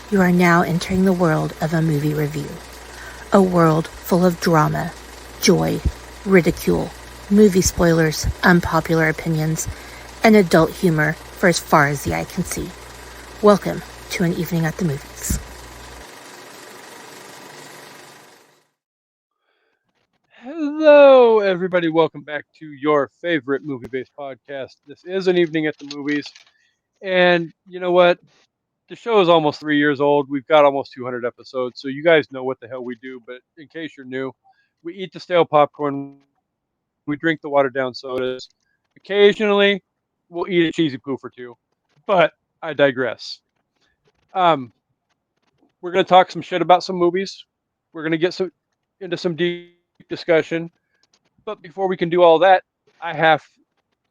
You are now entering the world of a movie review. A world full of drama, joy, ridicule, movie spoilers, unpopular opinions, and adult humor for as far as the eye can see. Welcome to An Evening at the Movies. Hello, everybody. Welcome back to your favorite movie-based podcast. This is An Evening at the Movies. And you know what? The show is almost 3 years old. We've got almost 200 episodes, so you guys know what the hell we do. But in case you're new, we eat the stale popcorn, we drink the watered-down sodas. Occasionally, we'll eat a cheesy poof or two. But I digress. Um, we're going to talk some shit about some movies. We're going to get into some deep discussion. But before we can do all that, I have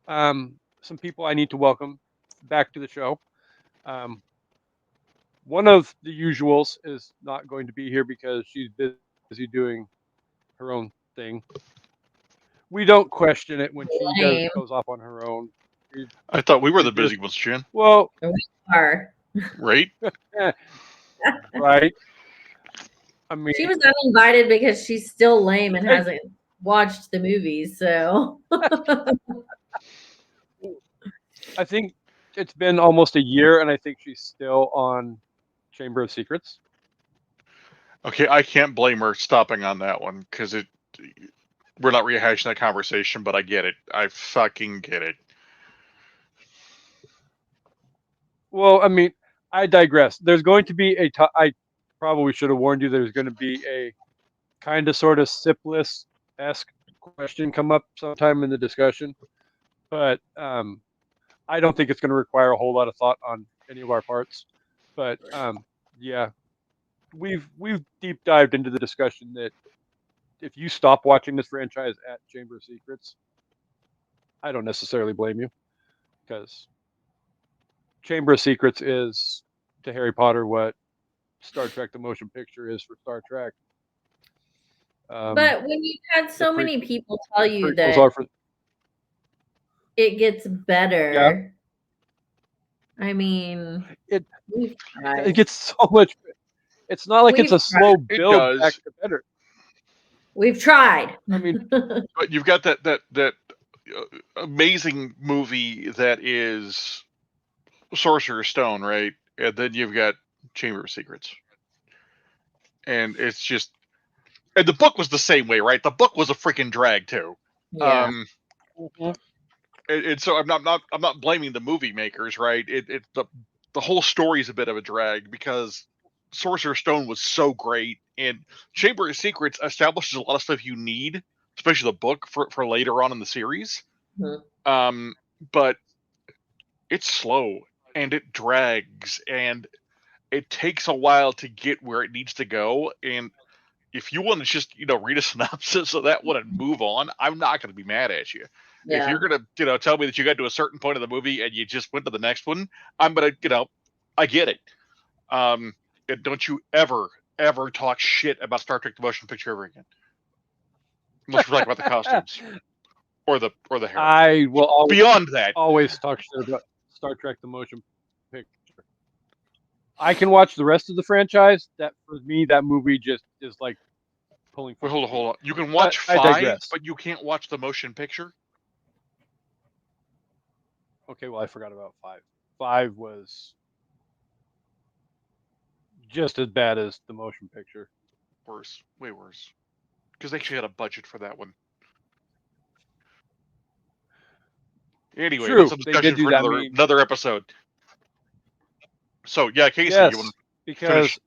some people I need to welcome back to the show. Um, one of the usuals is not going to be here because she's busy doing her own thing. We don't question it when she Lame. goes off on her own. I thought we were the It busy just- ones, Jen. Well, We are. Right? right. I mean, She was uninvited because she's still lame and hasn't watched the movies. So I think it's been almost a year, and I think she's still on Chamber of Secrets. Okay, I can't blame her stopping on that one because we're not rehashing that conversation, but I get it. I fucking get it. Well, I mean, I digress. There's going to be I probably should have warned you. There's going to be a kind of sort of Sipless-esque question come up sometime in the discussion, but I don't think it's going to require a whole lot of thought on any of our parts. But yeah, we've deep dived into the discussion that if you stop watching this franchise at Chamber of Secrets, I don't necessarily blame you, because Chamber of Secrets is to Harry Potter what Star Trek the motion picture is for Star Trek. but when you've had so many people tell you prequels that are for it gets better, I mean, it. we've tried. It gets so much. It's not like it's a We've slow It build does. back to better. We've tried. I mean, But you've got that amazing movie that is Sorcerer's Stone, right? And then you've got Chamber of Secrets. And it's just... And the book was the same way, right? The book was a freaking drag, too. Yeah. And so I'm not blaming the movie makers, right? The whole story is a bit of a drag because Sorcerer's Stone was so great, and Chamber of Secrets establishes a lot of stuff you need, especially the book for later on in the series. Mhm. But it's slow and it drags and it takes a while to get where it needs to go. And if you want to just read a synopsis of that one and move on, I'm not going to be mad at you. Yeah. If you're gonna tell me that you got to a certain point of the movie and you just went to the next one, I'm gonna I get it. And don't you ever talk shit about Star Trek the Motion Picture ever again, unless we're talking about the costumes or the hair. I will always, Beyond that, always talk shit about Star Trek the motion picture. I can watch the rest of the franchise. That for me, that movie just is like pulling. wait, hold on. You can watch I 5, digress. but you can't watch the motion picture. Okay, well, I forgot about 5. 5 was just as bad as the motion picture. Worse, way worse, because they actually had a budget for that one. Anyway, True, that's a they discussion did do for that another episode. So yeah, Kasey, Yes, you want to because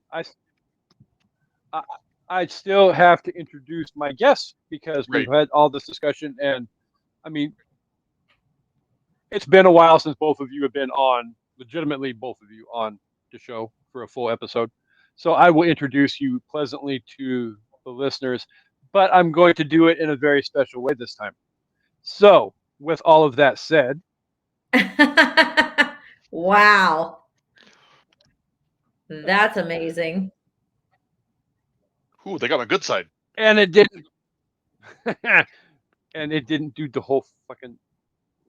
I still have to introduce my guests because we've had all this discussion, and I mean, it's been a while since both of you have been on, legitimately both of you on the show for a full episode. So I will introduce you pleasantly to the listeners, but I'm going to do it in a very special way this time. So, with all of that said, Wow. That's amazing. Ooh, they got my good side. and it didn't, and it didn't do the whole fucking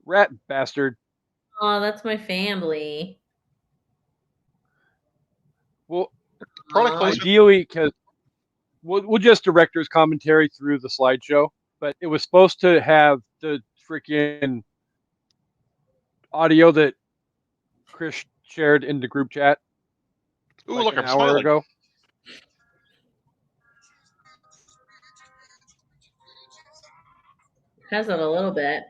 rat bastard. Oh, that's my family. Well, Product placement. Ideally, because we'll just director's commentary through the slideshow, but it was supposed to have the freaking audio that Chris shared in the group chat Ooh, like look, an I'm hour smiling. ago. Has it a little bit.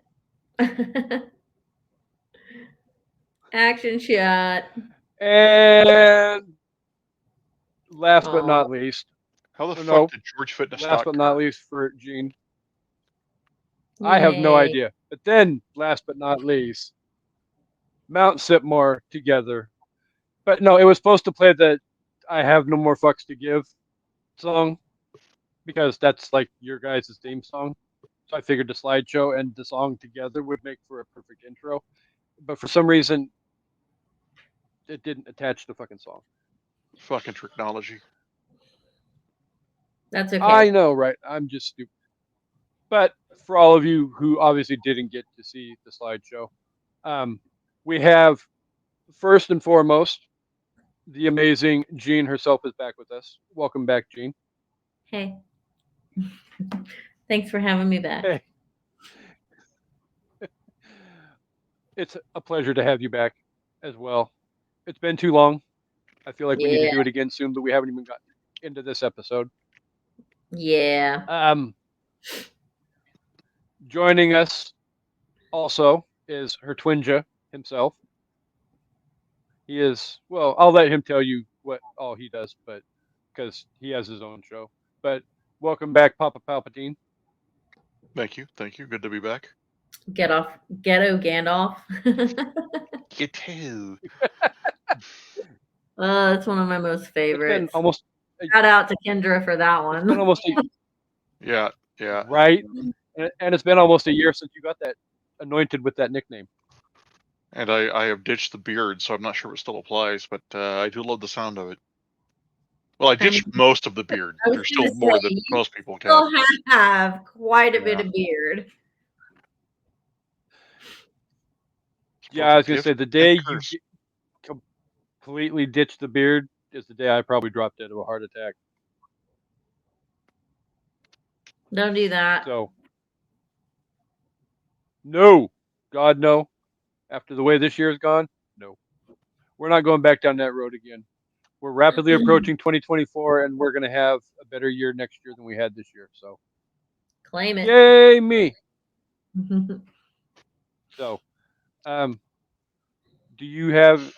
Action shot. And last but Oh, not least, How the oh, fuck no, did George fit in a last stock but car? not least for Gene, I have no yay. idea. But then, last but not least, Mount Sipmore together. But no, it was supposed to play the "I Have No More Fucks to Give" song because that's like your guys' theme song. So I figured the slideshow and the song together would make for a perfect intro. But for some reason, it didn't attach the fucking song. Fucking technology. That's okay. I know, right? I'm just stupid. But for all of you who obviously didn't get to see the slideshow, we have first and foremost the amazing Jean herself is back with us. Welcome back, Jean. Hey. Thanks for having me back. Hey, it's a pleasure to have you back as well. It's been too long. I feel like we need to Yeah. do it again soon, but we haven't even gotten into this episode. Yeah. Joining us also is her twinja himself. He is, well, I'll let him tell you what all he does, but because he has his own show. But welcome back, Papa Palpatine. Thank you. Thank you. Good to be back. Ghetto Gandalf. You too. That's one of my most It's been favorites. almost Shout out to Kendra for that it's been one. almost Yeah. Yeah. right, and it's been almost a year since you got that anointed with that nickname. And I have ditched the beard, so I'm not sure it still applies, but I do love the sound of it. Well, I ditched most of the beard. I was There's gonna still more say, than you most people have. still have quite a bit Yeah. of beard. Yeah, I was gonna Gift say the and day you curse. completely ditched the beard is the day I probably dropped dead of a heart attack. Don't do that. So no, God no. After the way this year has gone, no, we're not going back down that road again. We're rapidly approaching 2024, and we're gonna have a better year next year than we had this year. So Claim it. yay me! So, do you have,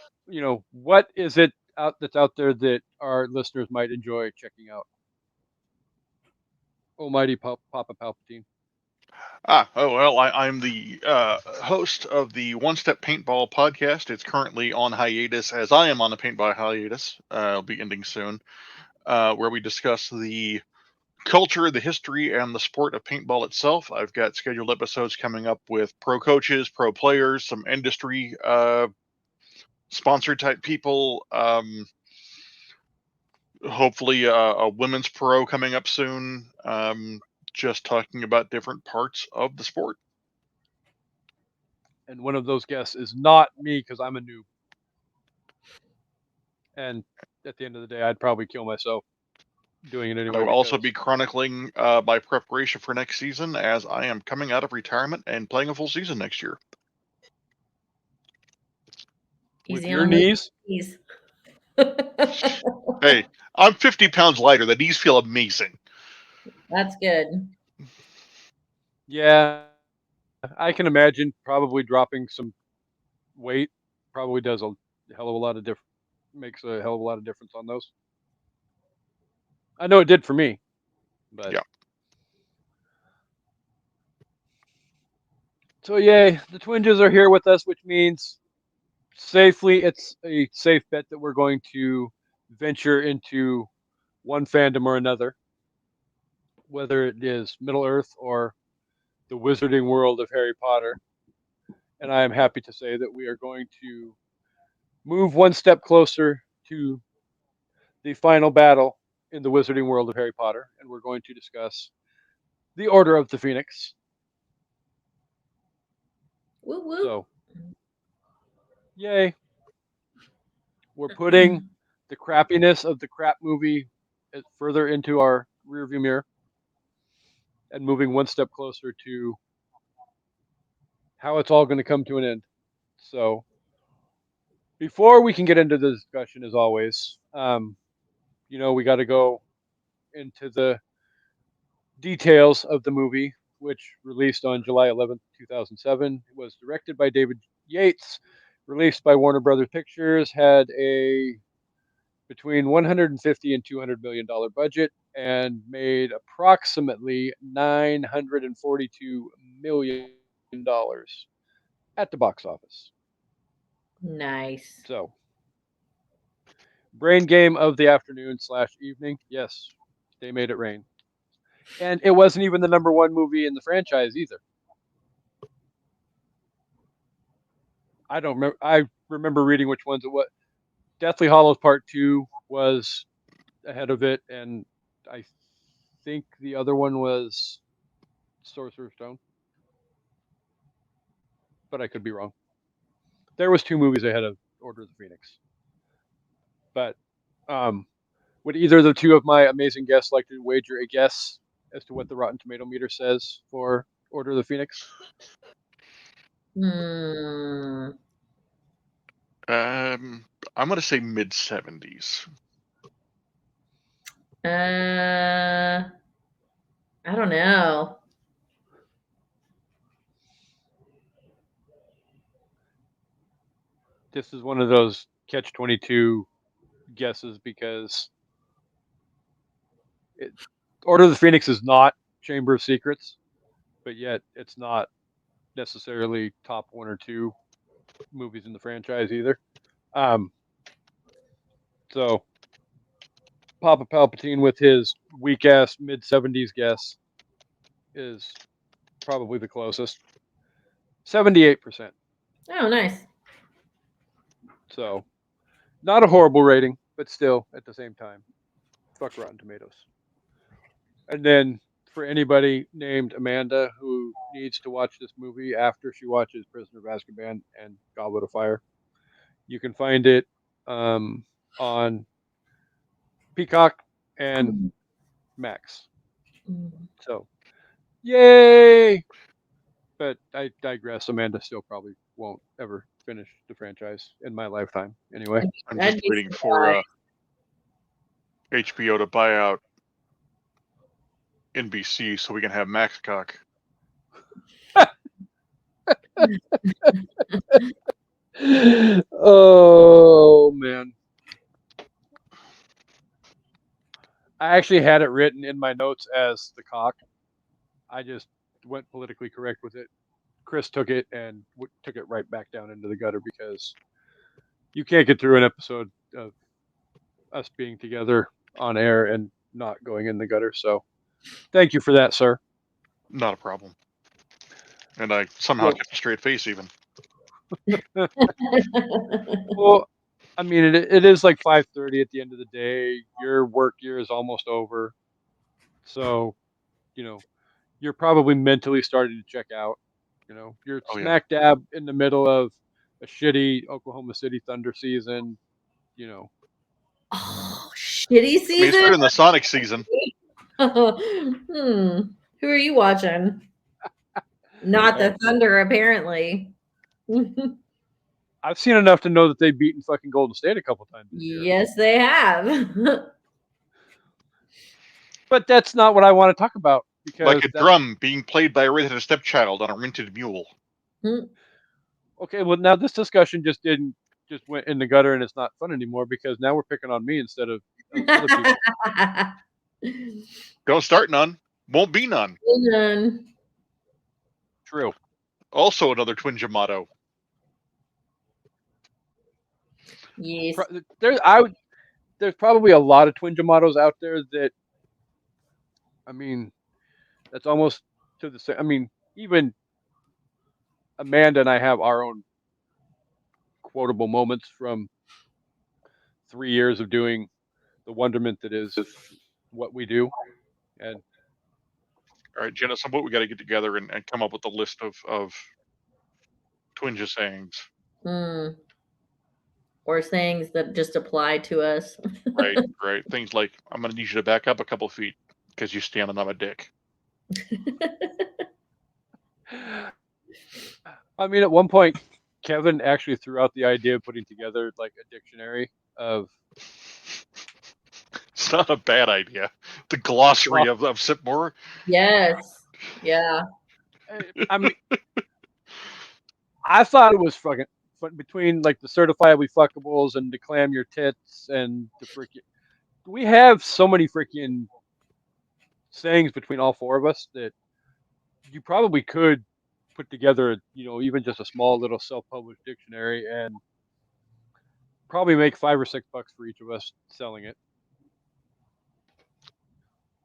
what is it that's out there that our listeners might enjoy checking out? Almighty Papa Palpatine. I'm the host of the One Step Paintball podcast. It's currently on hiatus, as I am on a paintball hiatus. It'll be ending soon, where we discuss the culture, the history, and the sport of paintball itself. I've got scheduled episodes coming up with pro coaches, pro players, some industry sponsored type people. Hopefully, a women's pro coming up soon. Just talking about different parts of the sport. And one of those guests is not me because I'm a noob. And at the end of the day, I'd probably kill myself doing it anyway. I will also be chronicling my preparation for next season, as I am coming out of retirement and playing a full season next year. With Easy your on the knees. knees. Hey, I'm 50 pounds lighter. The knees feel amazing. That's good. Yeah, I can imagine probably dropping some weight probably does a hell of a lot of makes a hell of a lot of difference on those. I know it did for me, but Yeah. So yay, the Twinjas are here with us, which means it's a safe bet that we're going to venture into one fandom or another, whether it is Middle Earth or the wizarding world of Harry Potter. And I am happy to say that we are going to move one step closer to the final battle in the wizarding world of Harry Potter, and we're going to discuss the Order of the Phoenix. Woo woo. So, yay. We're putting the crappiness of the crap movie further into our rearview mirror and moving one step closer to how it's all going to come to an end. So, before we can get into the discussion, as always, we got to go into the details of the movie, which released on July 11th, 2007. It was directed by David Yates, released by Warner Brothers Pictures, had a between 150 and 200 million dollar budget, and made approximately 942 million dollars at the box office. Nice. So, brain game of the afternoon / evening. Yes, they made it rain. And it wasn't even the number one movie in the franchise either. I don't remember. I remember reading which ones it was. Deathly Hollows Part 2 was ahead of it, and I think the other one was Sorcerer's Stone. But I could be wrong. There was 2 movies ahead of Order of the Phoenix. But would either of the 2 of my amazing guests like to wager a guess as to what the Rotten Tomato meter says for Order of the Phoenix? I'm going to say mid-70s. I don't know. This is one of those catch-22 guesses because Order of the Phoenix is not Chamber of Secrets, but yet it's not necessarily top 1 or 2 movies in the franchise either. So Papa Palpatine with his weak ass mid-70s guess is probably the closest. 78%. Oh, nice. So not a horrible rating, but still at the same time, fuck Rotten Tomatoes. And then for anybody named Amanda who needs to watch this movie after she watches Prisoner of Azkaban and Goblet of Fire, you can find it on Peacock and Max. So, yay! But I digress. Amanda still probably won't ever finish the franchise in my lifetime. Anyway, I'm just waiting for HBO to buy out NBC so we can have Max Cock. Oh man, I actually had it written in my notes as the cock. I just went politically correct with it. Chris took it and took it right back down into the gutter because you can't get through an episode of us being together on air and not going in the gutter. So thank you for that, sir. Not a problem. And I somehow kept a straight face even. Well, I mean, it is like 5:30 at the end of the day. Your work year is almost over. So, you're probably mentally starting to check out. You're smack dab in the middle of a shitty Oklahoma City Thunder season. Oh, shitty season? I mean, it's better than the Sonic season. Who are you watching? Not the Thunder, apparently. I've seen enough to know that they've beaten fucking Golden State a couple times this year. Yes, they have. But that's not what I want to talk about. Because like a drum being played by a redheaded stepchild on a rented mule. Okay, well now this discussion just went in the gutter and it's not fun anymore because now we're picking on me instead of other people. Don't start none. Won't be none. None. True. Also another Twinja motto. Yes. There's probably a lot of Twinja mottos out there that, I mean, that's almost to the same. I mean, even Amanda and I have our own quotable moments from 3 years of doing the wonderment that is what we do. And all right, Jenna, what we got to get together and come up with a list of Twinja sayings. or sayings that just apply to us. Right. Things like, I'm going to need you to back up a couple feet because you're standing on a dick. I mean, at one point, Kevin actually threw out the idea of putting together like a dictionary of. It's not a bad idea. The glossary of Sipmore. Yes. Yeah. I mean, I thought it was fucking between like the certifiably fuckables and declam your tits and the freaking. We have so many freaking sayings between all four of us that you probably could put together, even just a small little self-published dictionary and probably make $5 or $6 for each of us selling it.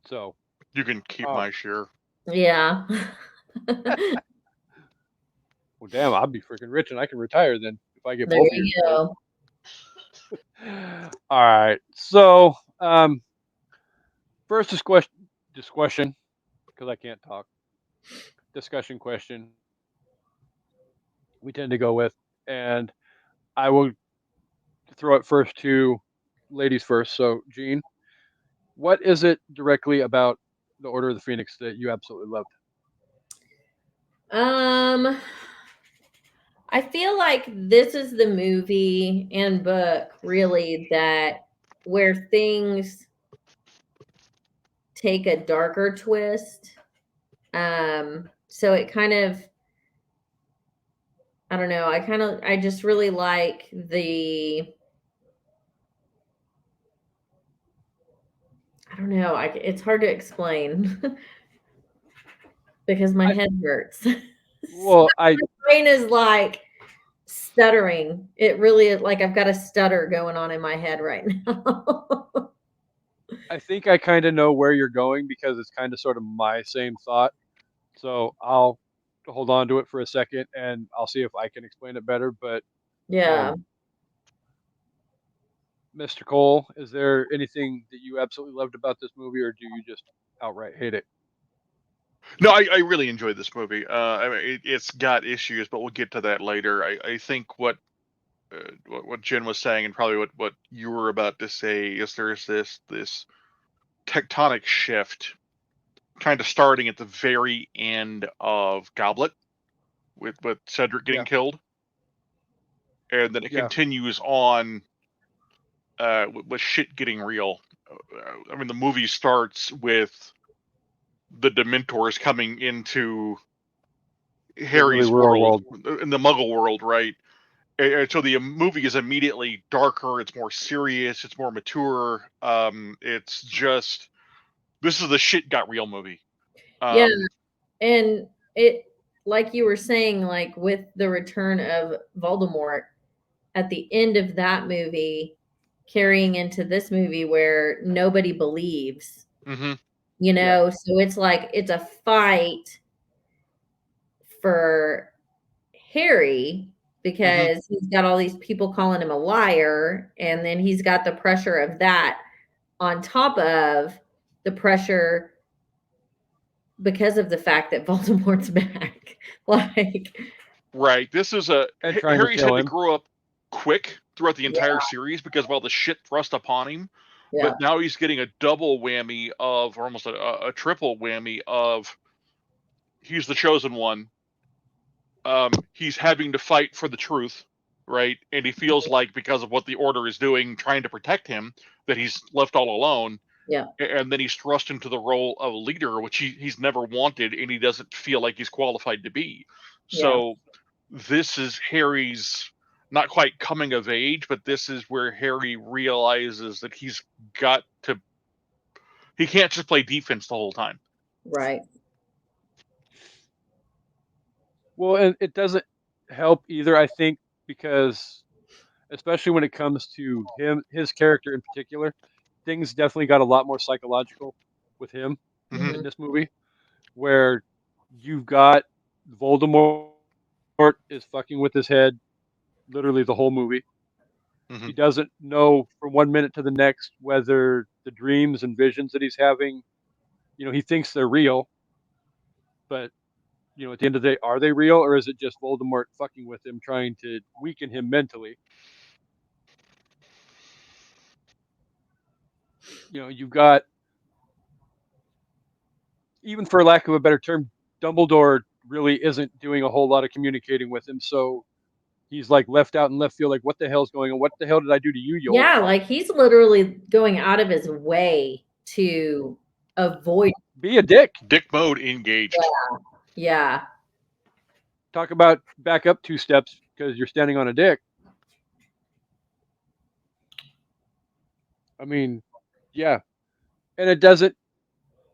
So you can keep my share. Yeah. Well, damn, I'll be freaking rich and I can retire then if I get There both of you your go. All right. So, first discussion, because I can't talk. Discussion question we tend to go with, and I will throw it first to ladies first. So, Jean, what is it directly about the Order of the Phoenix that you absolutely loved? I feel like this is the movie and book really that where things take a darker twist. So it kind of, I don't know, I just really like I don't know, it's hard to explain because my head hurts. Well, my brain is like stuttering. It really is like I've got a stutter going on in my head right now. I think I kind of know where you're going because it's kind of sort of my same thought. So I'll hold on to it for a second and I'll see if I can explain it better. But Yeah. Mr. Cole, is there anything that you absolutely loved about this movie, or do you just outright hate it? No, I really enjoyed this movie. I mean, it's got issues, but we'll get to that later. I think what Jen was saying, and probably what you were about to say, is there's this tectonic shift, kind of starting at the very end of Goblet, with Cedric getting killed, and then it continues on with shit getting real. I mean, the movie starts with the Dementors coming into Harry's world, in the Muggle world, right? And so the movie is immediately darker. It's more serious. It's more mature. It's just, this is the shit got real movie. Yeah, and it, like you were saying, like with the return of Voldemort at the end of that movie, carrying into this movie where nobody believes. Mm-hmm. So it's like it's a fight for Harry because he's got all these people calling him a liar, and then he's got the pressure of that on top of the pressure because of the fact that Voldemort's back. Right. This is Harry's had to grow up quick throughout the entire series because of all the shit thrust upon him. Yeah. But now he's getting a double whammy of, or almost a triple whammy of, he's the chosen one. He's having to fight for the truth, right? And he feels like because of what the Order is doing, trying to protect him, that he's left all alone. Yeah. And then he's thrust into the role of a leader, which he's never wanted, and he doesn't feel like he's qualified to be. So this is Harry's not quite coming of age, but this is where Harry realizes that he can't just play defense the whole time. Right. Well, and it doesn't help either, I think, because especially when it comes to his character in particular, things definitely got a lot more psychological with him in this movie, where you've got Voldemort is fucking with his head literally the whole movie. He doesn't know from one minute to the next whether the dreams and visions that he's having, he thinks they're real, but at the end of the day, are they real, or is it just Voldemort fucking with him, trying to weaken him mentally? you've got, even for lack of a better term, Dumbledore really isn't doing a whole lot of communicating with him, so he's like left out in left field, like, what the hell's going on? What the hell did I do to you, you old Yeah, fuck? like he's literally going out of his way to avoid. Be a dick. Dick mode engaged. Yeah. Talk about back up 2 steps because you're standing on a dick. I mean, yeah. And it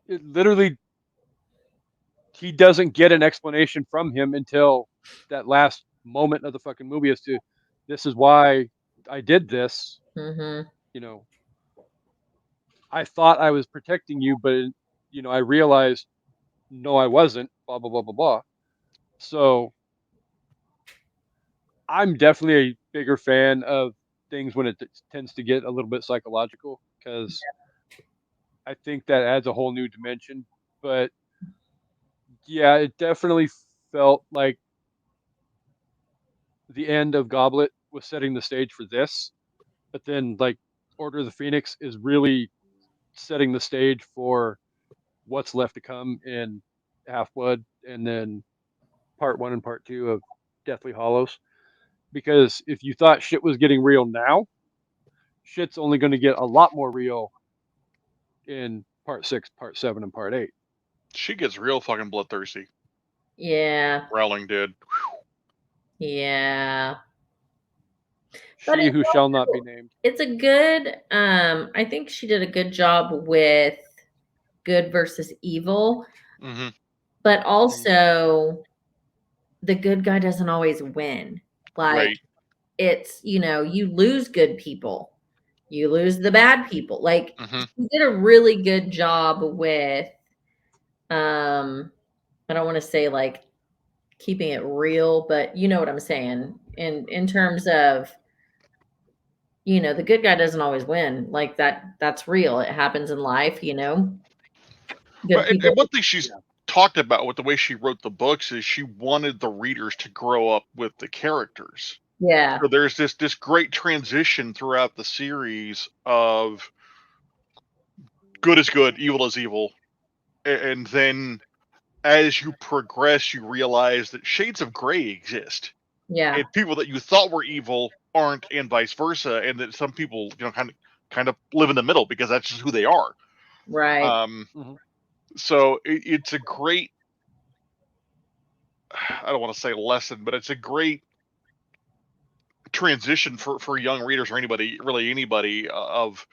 literally, he doesn't get an explanation from him until that last moment of the fucking movie as to, this is why I did this. Mm-hmm. I thought I was protecting you, but I realized, no, I wasn't. Blah blah blah blah blah. So I'm definitely a bigger fan of things when it tends to get a little bit psychological, because I think that adds a whole new dimension. But yeah, it definitely felt like the end of Goblet was setting the stage for this, but then like Order of the Phoenix is really setting the stage for what's left to come in Half Blood, and then part 1 and part 2 of Deathly Hollows. Because if you thought shit was getting real now, shit's only going to get a lot more real in part 6, part 7, and part 8. She gets real fucking bloodthirsty. Yeah. Rowling did. Yeah. But She who shall not be named. it's a good, I think she did a good job with good versus evil, Mm-hmm. but also the good guy doesn't always win. Like, Right. it's, you lose good people, you lose the bad people. Like, Mm-hmm. she did a really good job with, I don't want to say like keeping it real, but you know what I'm saying. In terms of, the good guy doesn't always win. Like that's real. It happens in life, Good But people. and one thing she's talked about with the way she wrote the books is she wanted the readers to grow up with the characters. Yeah. So there's this great transition throughout the series of good is good, evil is evil, and then as you progress, you realize that shades of gray exist, Yeah. and people that you thought were evil aren't, and vice versa, and that some people, kind of live in the middle because that's just who they are. Right. So it's a great, I don't want to say lesson, but it's a great transition for young readers or anybody of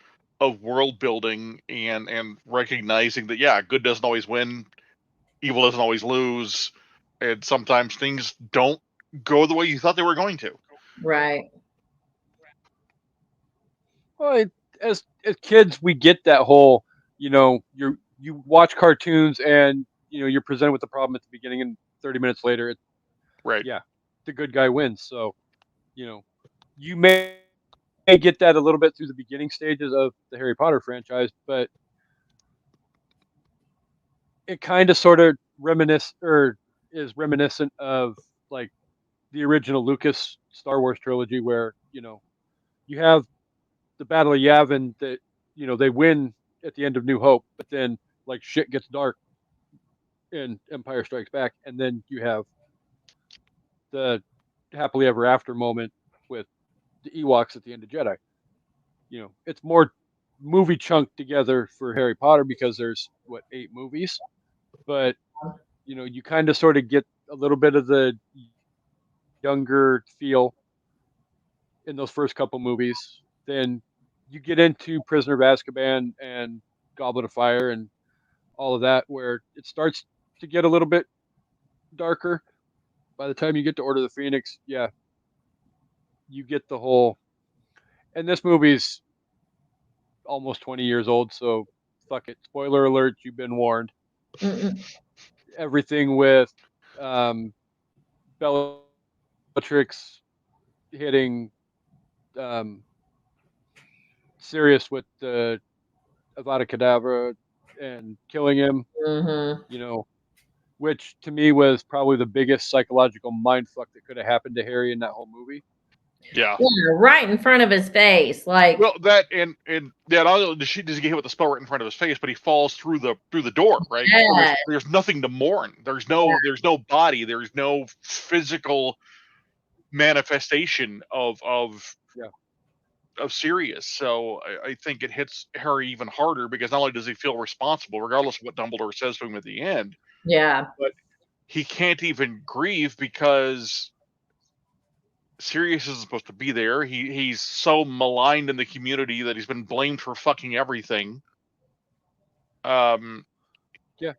world building and recognizing that good doesn't always win, evil doesn't always lose, and sometimes things don't go the way you thought they were going to. Right. Well, as kids, we get that whole, you watch cartoons and you're presented with the problem at the beginning, and 30 minutes later, Right. the good guy wins. So you may get that a little bit through the beginning stages of the Harry Potter franchise, but it kind of sort of is reminiscent of like the original Lucas Star Wars trilogy, where you have the Battle of Yavin that they win at the end of New Hope, but then like shit gets dark in Empire Strikes Back, and then you have the happily ever after moment with the Ewoks at the end of Jedi. It's more movie chunked together for Harry Potter because there's 8 movies, but you kind of sort of get a little bit of the younger feel in those first couple movies. Then you get into Prisoner of Azkaban and Goblet of Fire and all of that, where it starts to get a little bit darker. By the time you get to Order of the Phoenix, you get the whole. And this movie's almost 20 years old, so fuck it. Spoiler alert, you've been warned. Mm-mm. Everything with Bellatrix hitting um, Sirius with the Avada Kedavra and killing him, Mm-hmm. which to me was probably the biggest psychological mindfuck that could have happened to Harry in that whole movie. Yeah. right in front of his face. Like, Well, that and not only does he get hit with the spell right in front of his face, but he falls through the door, right? So yeah, there's nothing to mourn. There's no body. There's no physical manifestation Yeah. of Sirius. So I think it hits Harry even harder because not only does he feel responsible, regardless of what Dumbledore says to him at the end, yeah, but he can't even grieve because Sirius isn't supposed to be there. He's so maligned in the community that he's been blamed for fucking everything. Um, Yeah.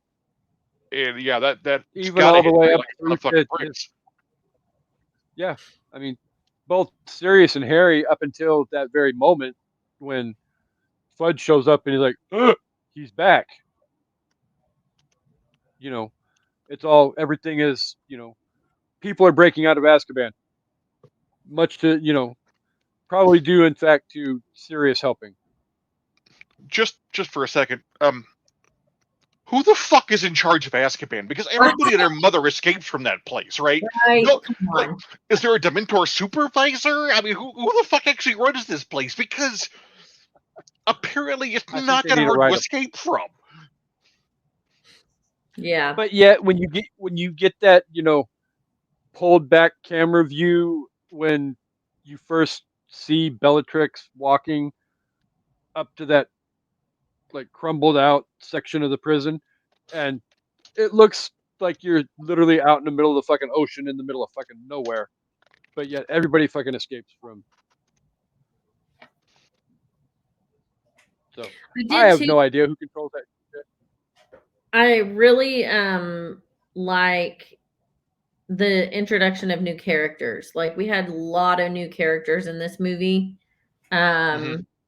and yeah, that's Even gotta all the hit way Harry up like a ton through of fucking to bricks. yeah. I mean, both Sirius and Harry up until that very moment when Fudge shows up and he's like, "Ugh, he's back." You know, it's all everything is. People are breaking out of Azkaban, much to probably due in fact to Sirius helping. Just for a second, who the fuck is in charge of Azkaban? Because everybody and their mother escapes from that place, right? right. No, Come like, on. is there a Dementor supervisor? I mean, who the fuck actually runs this place? Because apparently it's I think not they that need to hard write to a. escape from. Yeah, But yet, when you get that pulled back camera view when you first see Bellatrix walking up to that like crumbled out section of the prison, and it looks like you're literally out in the middle of the fucking ocean in the middle of fucking nowhere, but yet everybody fucking escapes from. So I I did have too. no idea who controls that shit. I really like the introduction of new characters. Like, we had a lot of new characters in this movie.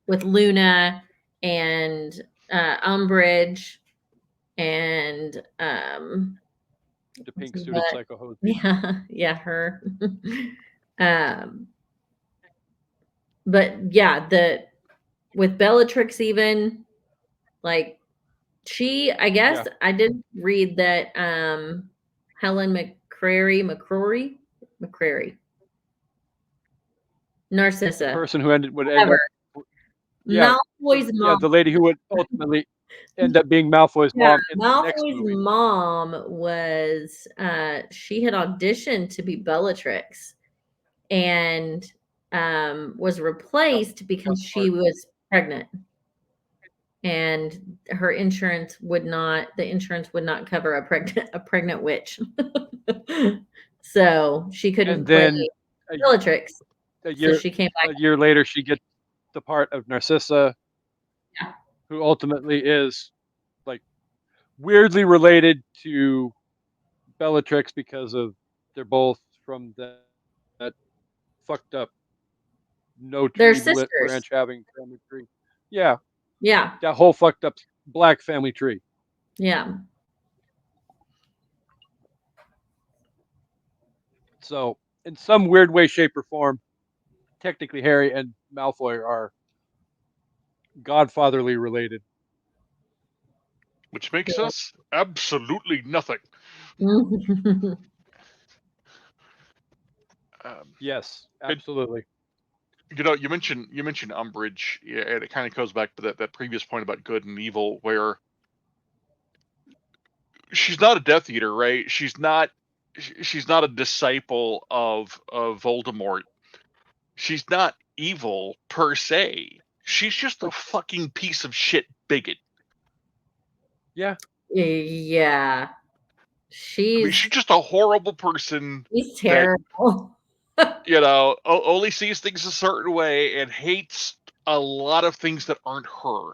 With Luna and Umbridge and The pink suited but psycho hose. yeah, her. um but yeah, with Bellatrix, even like, I guess Yeah. I did read that Helen McCrory, The Narcissa, person who would end whatever, up. Yeah. Malfoy's mom. The lady who would ultimately end up being Malfoy's Yeah, mom in the next Malfoy's movie. mom was she had auditioned to be Bellatrix and was replaced because she was pregnant. And her insurance would not cover a pregnant witch. So she couldn't And play then Bellatrix. a So year she came back. a year later, she gets the part of Narcissa, Yeah. who ultimately is like weirdly related to Bellatrix because of they're both from that fucked up no They're tree sisters. branch having family tree. Yeah, Yeah. that whole fucked up black family tree. Yeah. So in some weird way, shape, or form, technically Harry and Malfoy are godfatherly related. Which makes us absolutely nothing. Yes, absolutely. You mentioned Umbridge, and it kind of goes back to that previous point about good and evil, where she's not a Death Eater, right? She's not a disciple of Voldemort. She's not evil per se. She's just a fucking piece of shit bigot. Yeah. Yeah. She's just a horrible person. She's terrible. Only sees things a certain way and hates a lot of things that aren't her.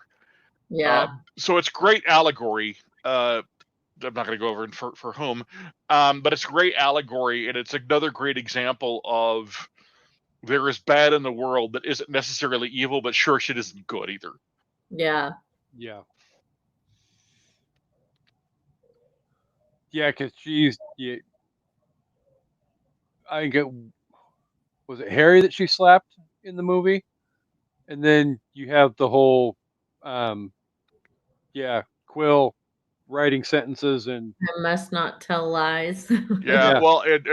Yeah. So it's great allegory. I'm not going to go over for whom, but it's great allegory, and it's another great example of there is bad in the world that isn't necessarily evil, but sure shit isn't good either. Yeah. Yeah. Yeah, because she's. Yeah, I think was it Harry that she slapped in the movie, and then you have the whole, Quill writing sentences and I must not tell lies. Yeah, Yeah. well, and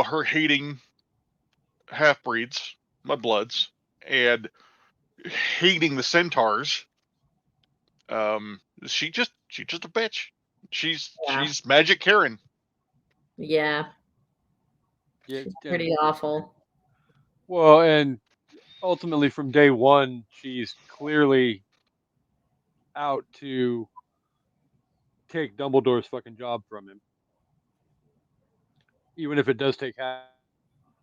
her hating half-breeds, mudbloods, and hating the centaurs. She's just a bitch. She's Magic Karen. Yeah. Yeah, She's pretty awful. Well, and ultimately from day one, she's clearly out to take Dumbledore's fucking job from him. Even if it does take half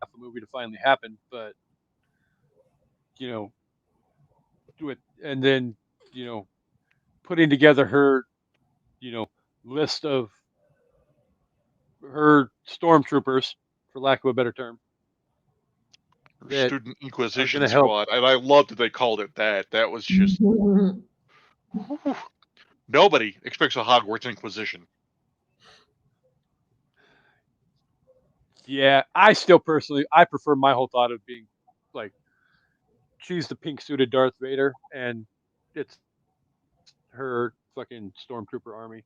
a movie to finally happen, but you know, do it, and then you know, putting together her, list of her stormtroopers, for lack of a better term, Her that Student are Inquisition going to help. Squad, and I loved that they called it that. That was just nobody expects a Hogwarts Inquisition. Yeah, I still personally, I prefer my whole thought of being like, she's the pink suited Darth Vader, and it's her fucking stormtrooper army,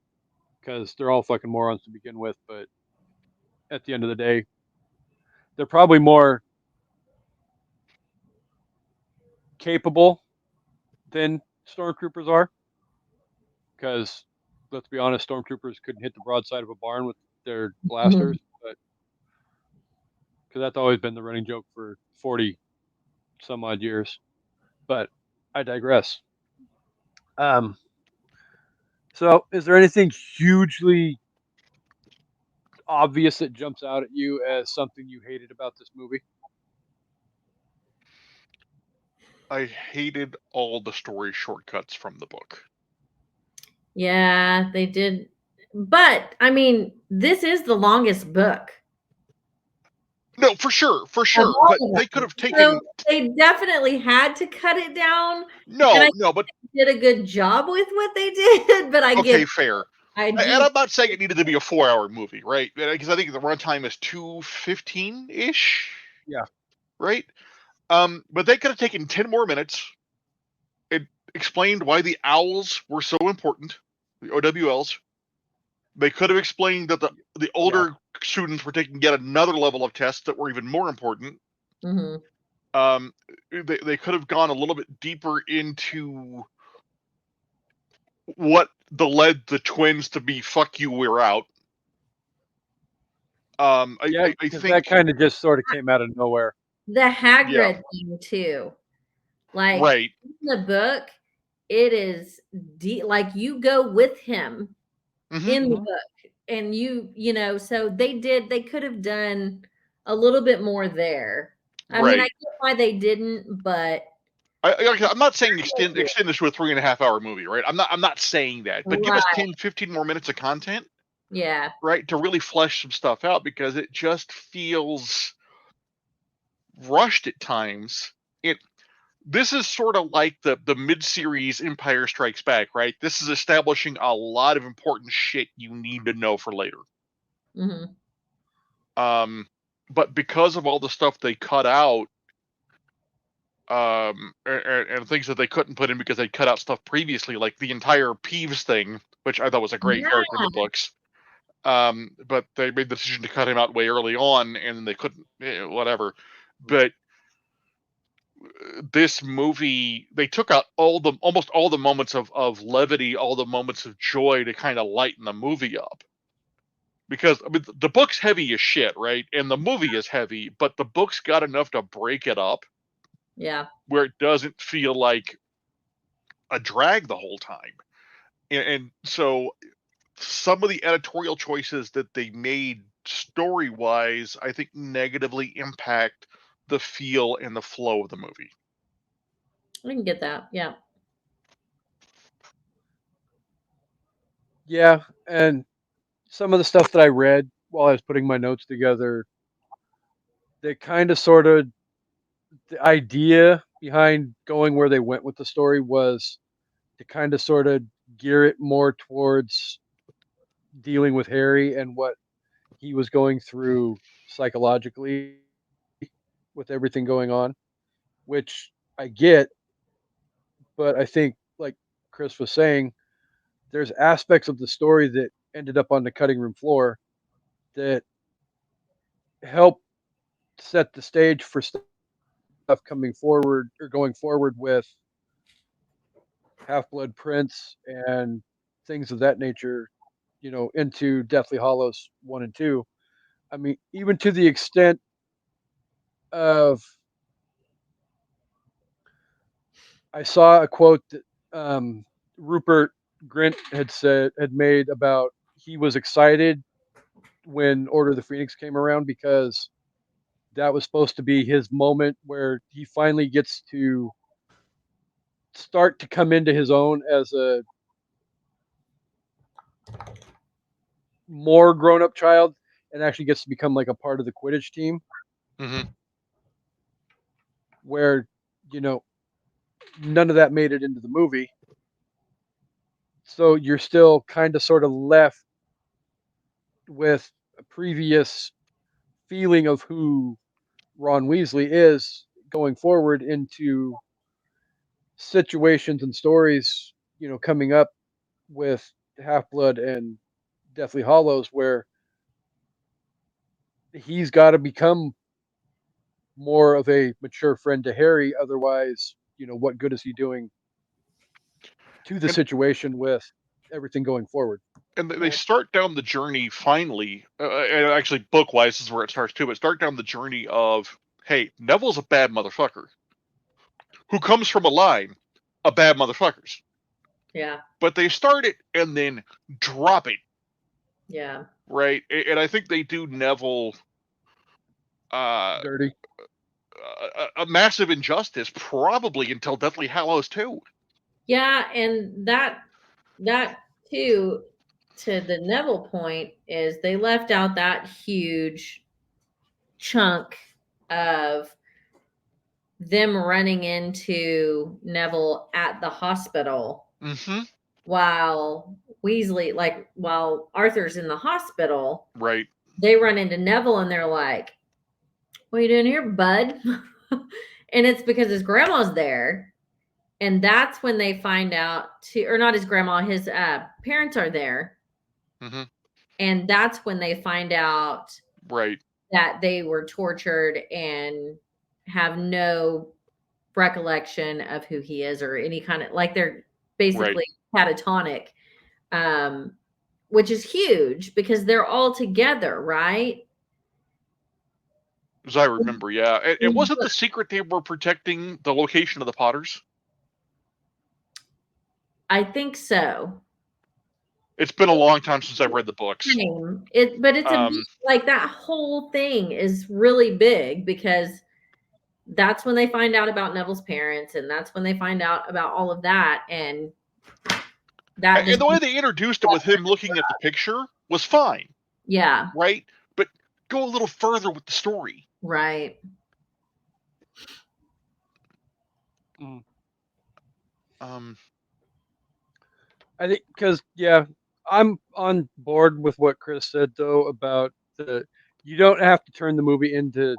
because they're all fucking morons to begin with. But at the end of the day, they're probably more capable than stormtroopers are, because let's be honest, stormtroopers couldn't hit the broadside of a barn with their blasters, but because that's always been the running joke for 40 some odd years. But I digress. Um, so, is there anything hugely obvious that jumps out at you as something you hated about this movie? I hated all the story shortcuts from the book. Yeah, they did. But I mean, this is the longest book. No, for sure. But they could have taken. So they definitely had to cut it down. No, but they did a good job with what they did. But I okay, get fair. I do. And I'm not saying it needed to be a 4-hour movie, right? Because I think the runtime is 2:15 ish. Yeah. Right. But they could have taken 10 more minutes. It explained why the owls were so important, the OWLs. They could have explained that the older students were taking yet another level of tests that were even more important. Mm-hmm. They could have gone a little bit deeper into what led the twins to be "fuck you, we're out." I think that kind of just sort of came out of nowhere. The Hagrid thing too, like right in the book, it is like you go with him in the book, and you know, so they could have done a little bit more there. I mean, I get why they didn't, but I'm not saying extend this to a 3.5-hour movie, right? I'm not saying that, but give us 10, 15 more minutes of content. Yeah. Right, to really flesh some stuff out, because it just feels rushed at times. This is sort of like the mid-series Empire Strikes Back, right? This is establishing a lot of important shit you need to know for later. But because of all the stuff they cut out, and things that they couldn't put in because they cut out stuff previously, like the entire Peeves thing, which I thought was a great character in the books. But they made the decision to cut him out way early on, and they couldn't, whatever. But this movie, they took out almost all the moments of levity, all the moments of joy to kind of lighten the movie up. Because I mean, the book's heavy as shit, right? And the movie is heavy, but the book's got enough to break it up. Yeah. Where it doesn't feel like a drag the whole time. And so some of the editorial choices that they made story-wise, I think negatively impact the feel and the flow of the movie. I can get that. Yeah. Yeah, and some of the stuff that I read while I was putting my notes together, they kind of sort of, the idea behind going where they went with the story was to kind of sort of gear it more towards dealing with Harry and what he was going through psychologically with everything going on, which I get, but I think, like Chris was saying, there's aspects of the story that ended up on the cutting room floor that help set the stage for stuff coming forward or going forward with Half-Blood Prince and things of that nature, into Deathly Hallows 1 and 2. I mean, even to the extent of, I saw a quote that Rupert Grint had made about he was excited when Order of the Phoenix came around because that was supposed to be his moment where he finally gets to start to come into his own as a more grown-up child and actually gets to become like a part of the Quidditch team. Mm-hmm. Where, none of that made it into the movie. So you're still kind of sort of left with a previous feeling of who Ron Weasley is going forward into situations and stories, coming up with Half-Blood and Deathly Hallows where he's got to become more of a mature friend to Harry. Otherwise, what good is he doing to the situation with everything going forward? And they start down the journey finally, and actually book-wise this is where it starts too, but start down the journey of, hey, Neville's a bad motherfucker who comes from a line of bad motherfuckers. Yeah. But they start it and then drop it. Yeah. Right? And I think they do Neville Dirty. A massive injustice, probably until Deathly Hallows 2. Yeah, and that too, to the Neville point, is they left out that huge chunk of them running into Neville at the hospital Mm-hmm. while Arthur's in the hospital. Right. They run into Neville and they're like, "What are you doing here, bud?" And it's because his grandma's there. And that's when they find out, or not his grandma, his parents are there. Mm-hmm. And that's when they find out right. that they were tortured and have no recollection of who he is or any kind of, like, they're basically catatonic, which is huge because they're all together, right? As I remember, yeah. And wasn't the secret they were protecting the location of the Potters? I think so. It's been a long time since I've read the books. But it's like that whole thing is really big because that's when they find out about Neville's parents, and that's when they find out about all of that, and the way they introduced it with him looking at the picture was fine. Yeah. Right? But go a little further with the story. Right. I think because I'm on board with what Chris said though about you don't have to turn the movie into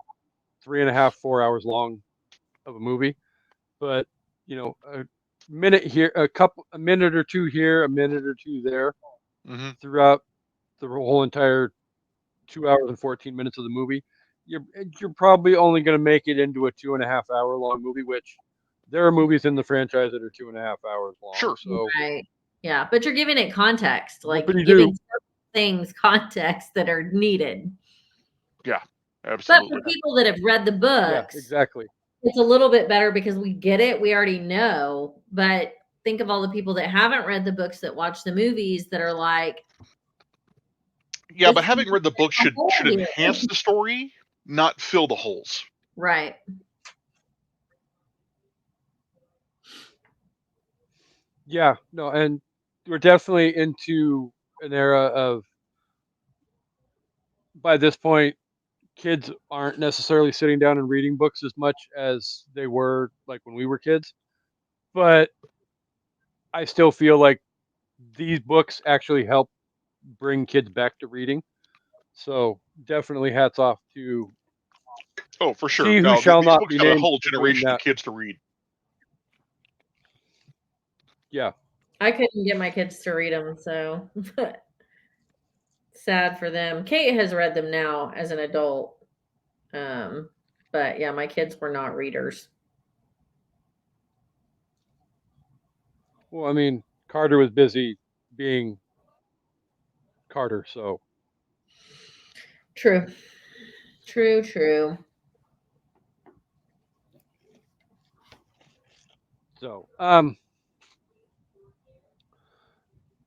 3.5, 4 hours long of a movie, but a minute here, a minute or two here, a minute or two there, throughout the whole entire 2 hours and 14 minutes of the movie, you're probably only going to make it into a 2.5 hour long movie, which there are movies in the franchise that are 2.5 hours long. Sure. So right. Yeah, but you're giving it context, like Whoopity-doo. giving things context that are needed. Yeah, absolutely. But for people that have read the books, yeah, exactly, it's a little bit better because we get it. We already know. But think of all the people that haven't read the books that watch the movies that are like, yeah, but having read the book should enhance the story, not fill the holes. Right. Yeah, no, and we're definitely into an era of, by this point, kids aren't necessarily sitting down and reading books as much as they were like when we were kids. But I still feel like these books actually help bring kids back to reading. So definitely hats off to for sure. She Who Shall Not Be Named. A Named whole generation of kids to read. Yeah. I couldn't get my kids to read them, so sad for them. Kate has read them now as an adult. But yeah, my kids were not readers. Well, I mean, Carter was busy being Carter, so True. True. so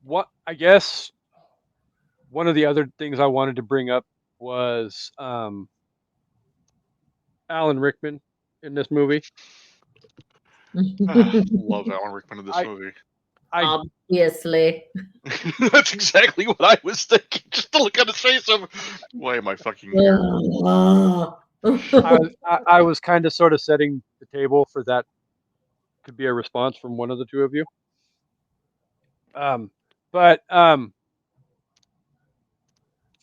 what I guess one of the other things I wanted to bring up was Alan Rickman in this movie. Love Alan Rickman in this I- movie. Obviously. That's exactly what I was thinking. Just to look at his face of, why am I fucking here? I was kind of sort of setting the table for that could be a response from one of the two of you. But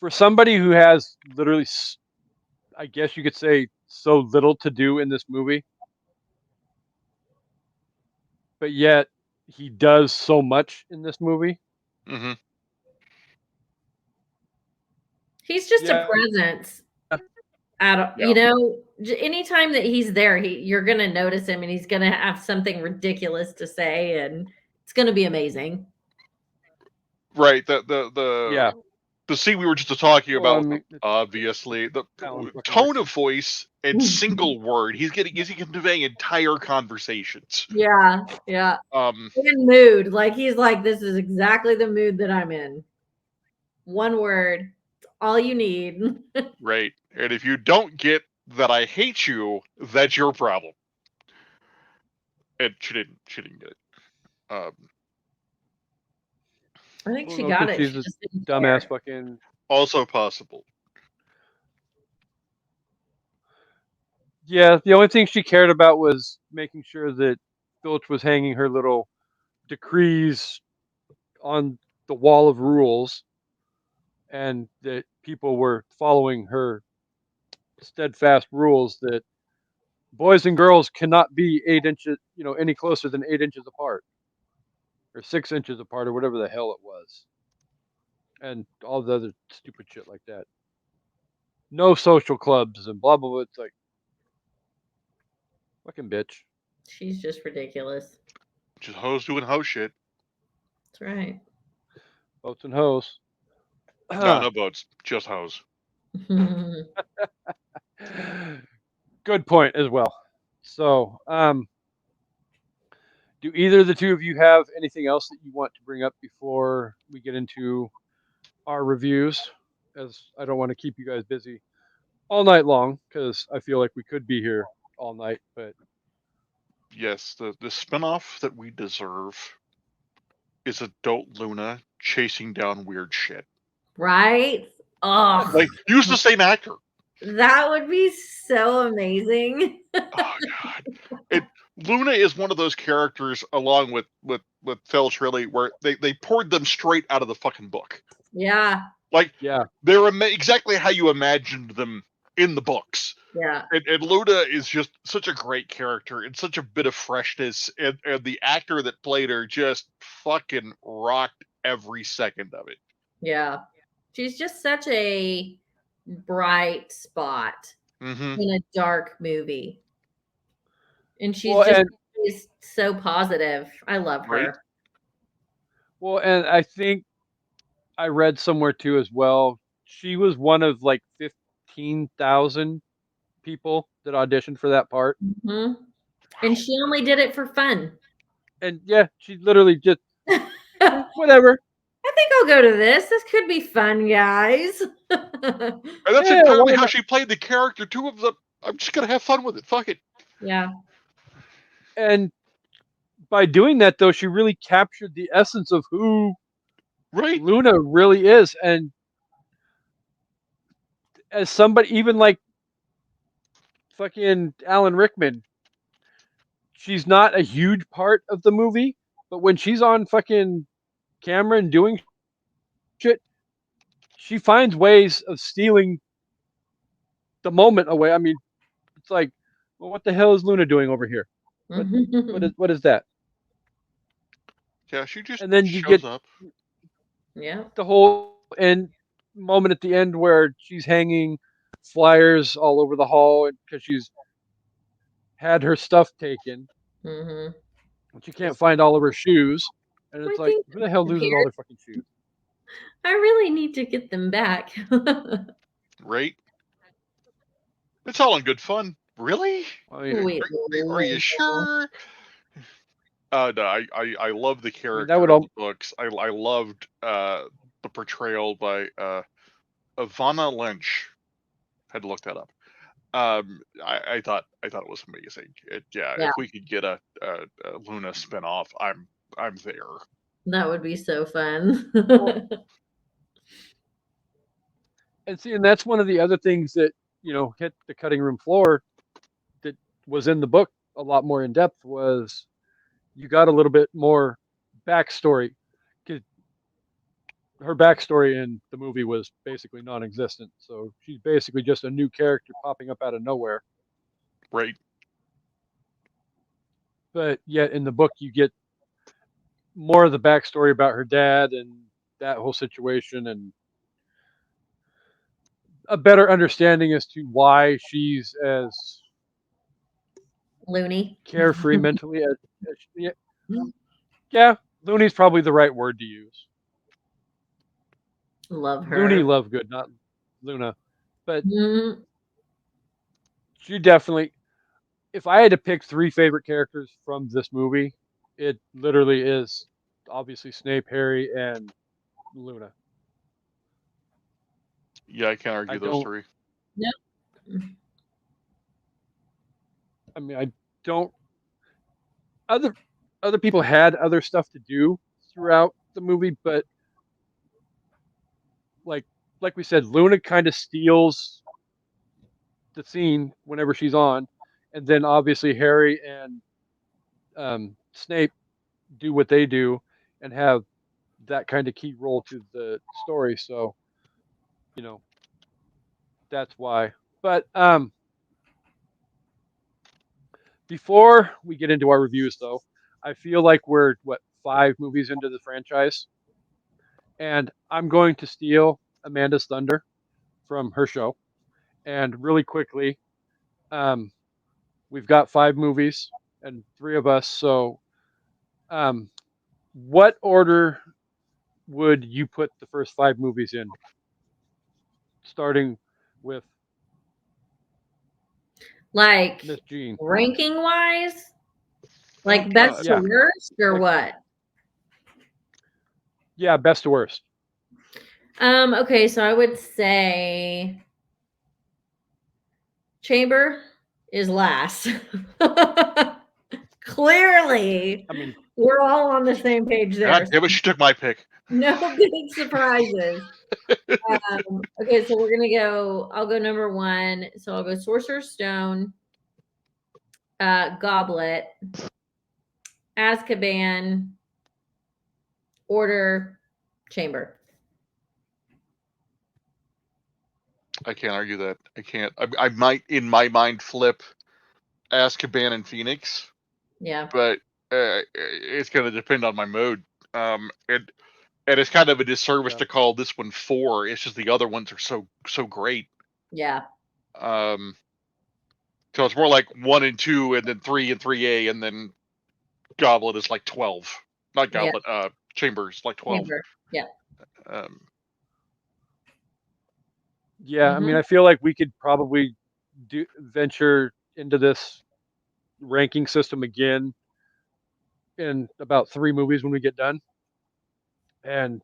for somebody who has literally, I guess you could say, so little to do in this movie, but yet he does so much in this movie. Mm-hmm. He's just Yeah. a presence. You know, anytime that he's there, you're gonna notice him, and he's gonna have something ridiculous to say, and it's gonna be amazing. Right. The scene we were just talking about, I mean, obviously, the Alan fucking tone Rickman. of voice and single word, he's conveying entire conversations. Yeah. In mood, like he's like, this is exactly the mood that I'm in. One word, it's all you need. Right. And if you don't get that I hate you, that's your problem. And she didn't get it. I think Well, she no, got 'cause it. she's She a just didn't dumbass care. fucking. Also possible. Yeah, the only thing she cared about was making sure that Filch was hanging her little decrees on the wall of rules, and that people were following her steadfast rules that boys and girls cannot be 8 inches, any closer than 8 inches apart, or 6 inches apart, or whatever the hell it was, and all the other stupid shit like that. No social clubs and blah blah blah. It's like, fucking bitch. She's just ridiculous. Just hoes doing hoe shit. That's right. Boats and hoes. No boats, just hoes. Good point as well. So, do either of the two of you have anything else that you want to bring up before we get into our reviews? As I don't want to keep you guys busy all night long, because I feel like we could be here all night. But Yes, the spinoff that we deserve is adult Luna chasing down weird shit. Right? Oh, Like, use the same actor. that would be so amazing. Oh god. Luna is one of those characters, along with Felch, really, where they poured them straight out of the fucking book. Yeah. Like, yeah, they're exactly how you imagined them in the books. Yeah. And Luna is just such a great character and such a bit of freshness, and the actor that played her just fucking rocked every second of it. Yeah. She's just such a bright spot Mm-hmm. in a dark movie. And she's Well, just and- she's so positive. I love her. Right. well, and I think I read somewhere too as well. She was one of like 15,000 people that auditioned for that part. Mhm. And she only did it for fun. And yeah, she literally just whatever. I think I'll go to this. This could be fun, guys. And that's Yeah, entirely why how not? she played the character too. Of the, I'm just gonna have fun with it. Fuck it. Yeah. And by doing that, though, she really captured the essence of who Right. Luna really is. And as somebody, even like fucking Alan Rickman, she's not a huge part of the movie, but when she's on fucking camera and doing shit, she finds ways of stealing the moment away. I mean, it's like, well, what the hell is Luna doing over here? What is that? Yeah, she just And then you shows get up. Yeah. the whole end moment at the end where she's hanging flyers all over the hall because she's had her stuff taken, Mm-hmm. but you can't find all of her shoes. And it's I like, think who the hell loses all their fucking shoes? I really need to get them back. Right? It's all in good fun. Really? I mean, Wait, Are you sure? No, I love the that character would in all. the books. I loved the portrayal by Ivana Lynch. Had to look that up. I thought it was amazing. Yeah. If we could get a Luna spinoff, I'm there. That would be so fun. And see, and that's one of the other things that hit the cutting room floor that was in the book a lot more in depth was you got a little bit more backstory. 'Cause her backstory in the movie was basically non-existent, so she's basically just a new character popping up out of nowhere. Right. But yet in the book you get more of the backstory about her dad and that whole situation, and a better understanding as to why she's as Loony. carefree mentally as yeah, loony's probably the right word to use. Love her. Loony Lovegood, not Luna. But Mm, she definitely, if I had to pick 3 favorite characters from this movie, it literally is obviously Snape, Harry, and Luna. Yeah, I can't argue I those don't. 3. Yep. I mean, I don't. Other people had other stuff to do throughout the movie, but like we said, Luna kind of steals the scene whenever she's on, and then obviously Harry and Snape do what they do and have that kind of key role to the story. So, that's why. But before we get into our reviews, though, I feel like we're 5 movies into the franchise, and I'm going to steal Amanda's thunder from her show. And really quickly, um, we've got 5 movies and 3 of us. So, what order would you put the first 5 movies in? Starting with Like Miss Jean. ranking wise, like Okay. best Yeah. to worst or Like- what? Yeah, best to worst. Okay, so I would say Chamber is last. Clearly, I mean, we're all on the same page there. God damn it, she took my pick. No big surprises. Okay, so we're gonna go. I'll go number 1. So I'll go Sorcerer's Stone, Goblet, Azkaban, Order, Chamber. I can't argue that. I can't. I might, in my mind, flip Azkaban and Phoenix, Yeah. but it's going to depend on my mood. And it's kind of a disservice Yeah. to call this one 4. It's just the other ones are so great. Yeah. So it's more like 1 and 2, and then 3 and 3A, and then Goblet is like 12. Not Yeah. Goblet. Chambers like 12. Chamber. Yeah. yeah, I mean, I feel like we could probably venture into this ranking system again in about 3 movies when we get done. And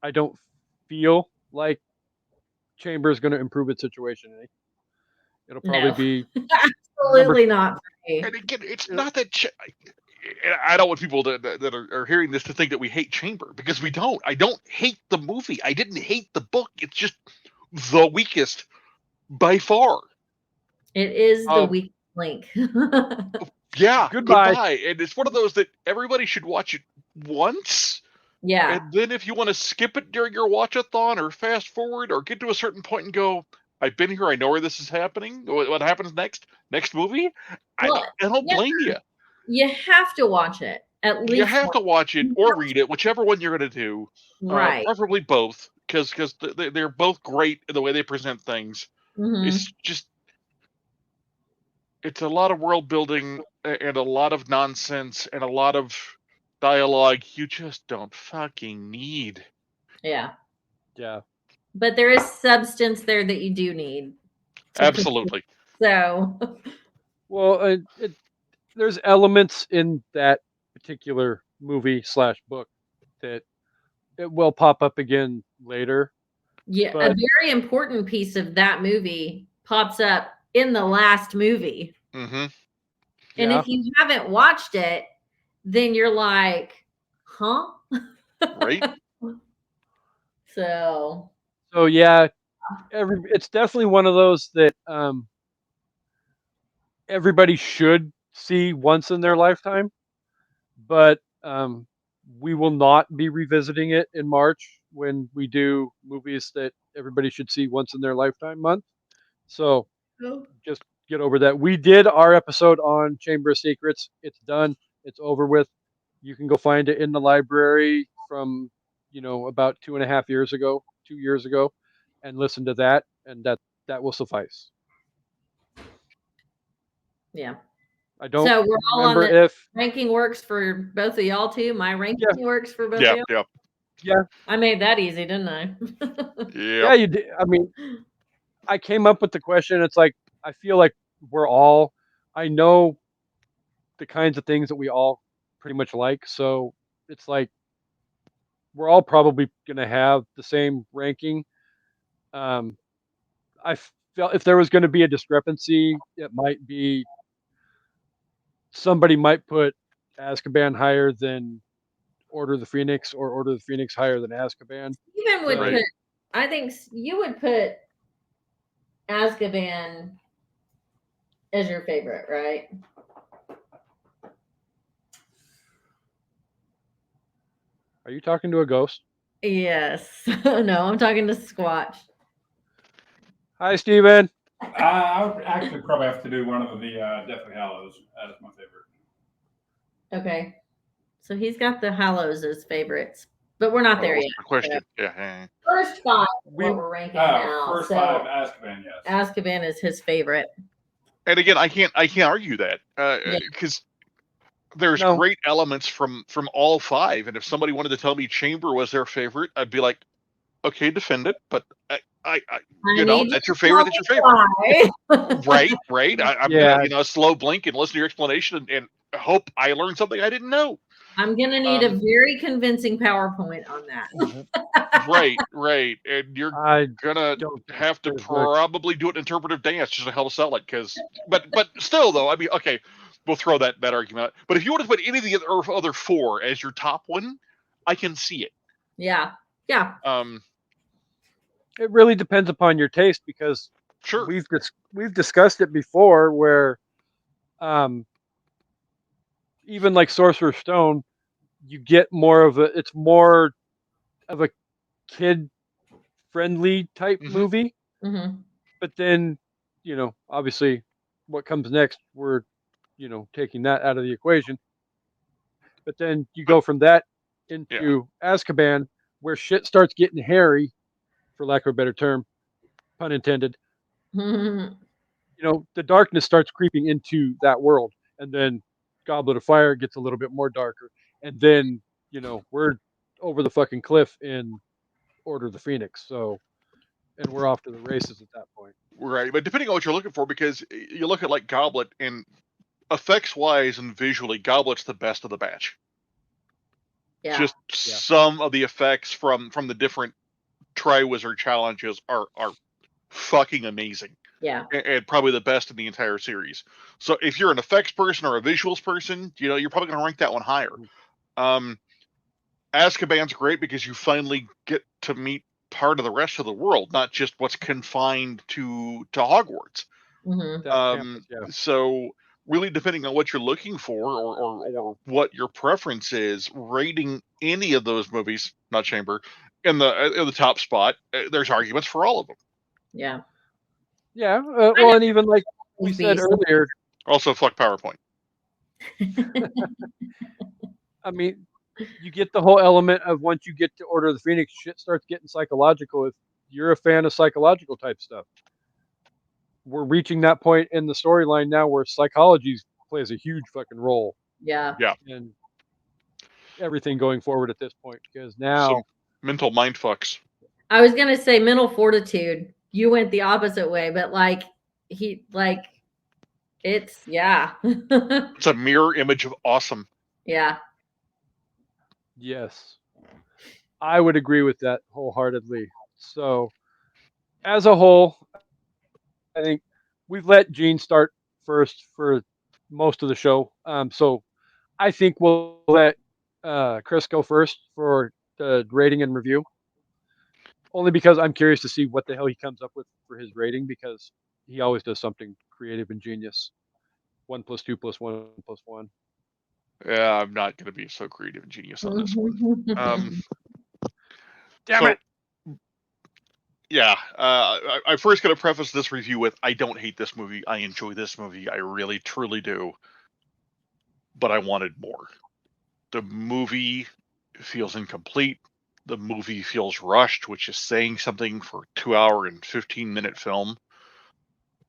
I don't feel like Chamber is going to improve its situation any. It'll probably No. be Absolutely not for me. And again, it's not that. I don't want people that are hearing this to think that we hate Chamber, because we don't. I don't hate the movie. I didn't hate the book. It's just the weakest by far. It is the weak link. Yeah, Goodbye. And it's one of those that everybody should watch it once. Yeah. And then if you want to skip it during your watch-a-thon or fast forward or get to a certain point and go, I've been here, I know where this is happening. What happens next? Next movie? Well, I don't blame you. You have to watch it. At least You have to watch it or read it, whichever one you're going to do. Right. Preferably both, because they're both great in the way they present things. Mhm. It's just, it's a lot of world building and a lot of nonsense and a lot of dialogue you just don't fucking need. Yeah. Yeah. But there is substance there that you do need. Absolutely. So, Well, there's elements in that particular movie / book that it will pop up again later. yeah, a But very important piece of that movie pops up in the last movie. Mm-hmm. And yeah, if you haven't watched it, then you're like, huh? Right? So, so yeah, it's definitely one of those that everybody should see once in their lifetime. But we will not be revisiting it in March when we do movies that everybody should see once in their lifetime month. So just get over that. We did our episode on Chamber of Secrets. It's done. It's over with. You can go find it in the library from about 2.5 years ago, 2 years ago, and listen to that, and that will suffice. yeah. I don't So we're all on remember the if ranking works for both of y'all too. My ranking yeah works for both of Yeah, y'all. yeah, yeah I made that easy, didn't I? yeah yep. you did. I mean, I came up with the question. It's like I feel like we're all. I know the kinds of things that we all pretty much like, so it's like we're all probably going to have the same ranking. Um, I felt if there was going to be a discrepancy, it might be somebody might put Azkaban higher than Order of the Phoenix, or Order of the Phoenix higher than Azkaban. Even would So Right. put, I think you would put Azkaban as your favorite, right? are you talking to a ghost? Yes. No, I'm talking to Squatch. Hi, Steven. I would actually probably have to do one of the Deathly Hallows as my favorite. Okay. So he's got the Hallows as favorites, but we're not Oh, there what's yet. the question? Yeah. First five is We what we're ranking now. First So five, Azkaban, yes. Azkaban is his favorite. And again, I can't argue that Yeah. because there's No. great elements from all five. And if somebody wanted to tell me Chamber was their favorite, I'd be like, okay, defend it. But I you know, need that's you your to favorite. tell That's your me favorite. why. Right. I'm Yeah. gonna slow blink and listen to your explanation and hope I learned something I didn't know. I'm gonna need a very convincing PowerPoint on that. Right. And you're I gonna don't think have to there's a probably do an interpretive dance just to help sell it. Because, but still, though, I mean, okay, we'll throw that argument out. But if you want to put any of the other four as your top one, I can see it. Yeah. It really depends upon your taste, because Sure. we've discussed it before, where um, even like Sorcerer's Stone, you get more of it's more of a kid friendly type Mhm. movie. Mm-hmm. But then, obviously, what comes next, we're taking that out of the equation. But then you But go from that yeah, into Azkaban, where shit starts getting hairy, for lack of a better term, pun intended. Mm-hmm. The darkness starts creeping into that world, and then Goblet of Fire gets a little bit more darker, and then we're over the fucking cliff in Order of the Phoenix. So, and we're off to the races at that point. right. But depending on what you're looking for, because you look at like Goblet and effects wise and visually, Goblet's the best of the batch. Yeah. Just some of the effects from the different Triwizard challenges are fucking amazing. Yeah. And probably the best in the entire series. So if you're an effects person or a visuals person, you're probably going to rank that one higher. Azkaban's great because you finally get to meet part of the rest of the world, not just what's confined to Hogwarts. Mm-hmm. So really, depending on what you're looking for or what your preference is, rating any of those movies, not Chamber, in the top spot, there's arguments for all of them. Yeah. Yeah. Well, and even like we said Beast. earlier, Also, fuck PowerPoint. I mean, you get the whole element of once you get to Order of the Phoenix, shit starts getting psychological if you're a fan of psychological type stuff. we're reaching that point in the storyline now where psychology plays a huge fucking role Yeah. in everything going forward at this point, because Some now mental mind fucks. I was gonna say mental fortitude. You went the opposite way, but it's It's a mirror image of awesome. yeah. yes, I would agree with that wholeheartedly. So as a whole, I think we've let Gene start first for most of the show. So I think we'll let Chris go first for the rating and review. Only because I'm curious to see what the hell he comes up with for his rating, because he always does something creative and genius. 1 + 2 + 1 + 1. Yeah, I'm not going to be so creative and genius on this one. Damn So, it! yeah, I first got to preface this review with I don't hate this movie. I enjoy this movie. I really, truly do. But I wanted more. The movie feels incomplete. The movie feels rushed, which is saying something for a 2-hour and 15-minute film.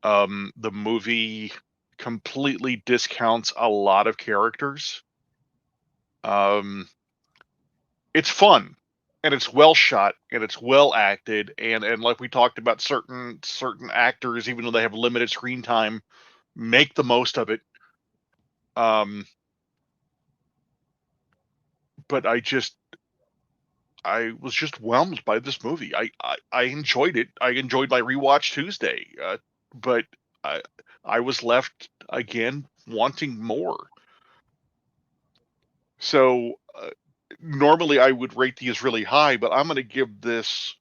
The movie completely discounts a lot of characters. It's fun, and it's well shot, and it's well acted, and like we talked about, certain actors, even though they have limited screen time, make the most of it. But I was just whelmed by this movie. I enjoyed it. I enjoyed my rewatch Tuesday, but I was left again wanting more. So normally I would rate these really high, but I'm going to give this.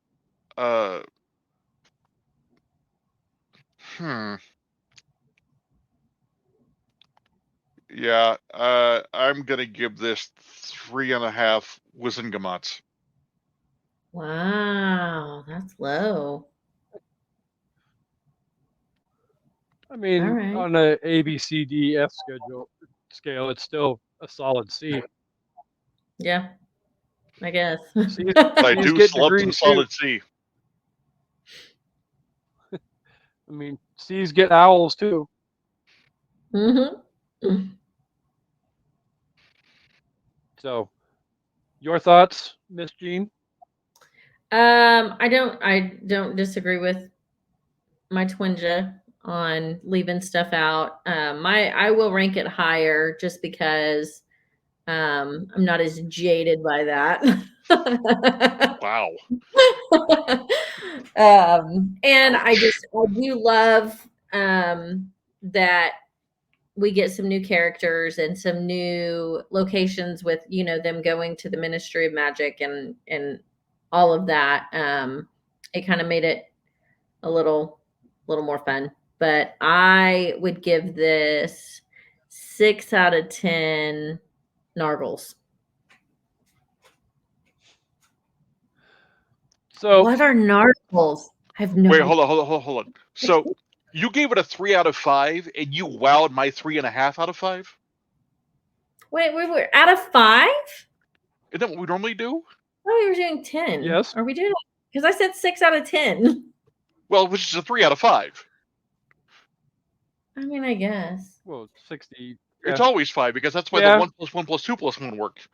Yeah, I'm going to give this 3.5 Wizengamotts. Wow, that's low. I mean, All right. on a A, B, C, D, F scale, it's still a solid C. Yeah, I guess. C's, I C's do get slump in degrees too. solid C. I mean, C's get owls too. Mm-hmm. So, your thoughts, Miss Jean? I don't disagree with my Twinja on leaving stuff out. I will rank it higher just because I'm not as jaded by that. Wow. And I do love that we get some new characters and some new locations with them going to the Ministry of Magic and all of that. It kind of made it a little more fun. But I would give this 6 out of 10 Nargles. So, What are Nargles? I have no Wait, idea. hold on. So you gave it a 3 out of 5, and you wowed my 3.5 out of 5? Wait, out of 5? Isn't that what we normally do? Oh, we were doing 10. yes. Are we doing it? Because I said 6 out of 10. Well, which is a 3 out of 5. I mean, I guess. Well, 60. It's Yeah. always 5 because that's why Yeah. the 1 + 1 + 2 + 1 worked.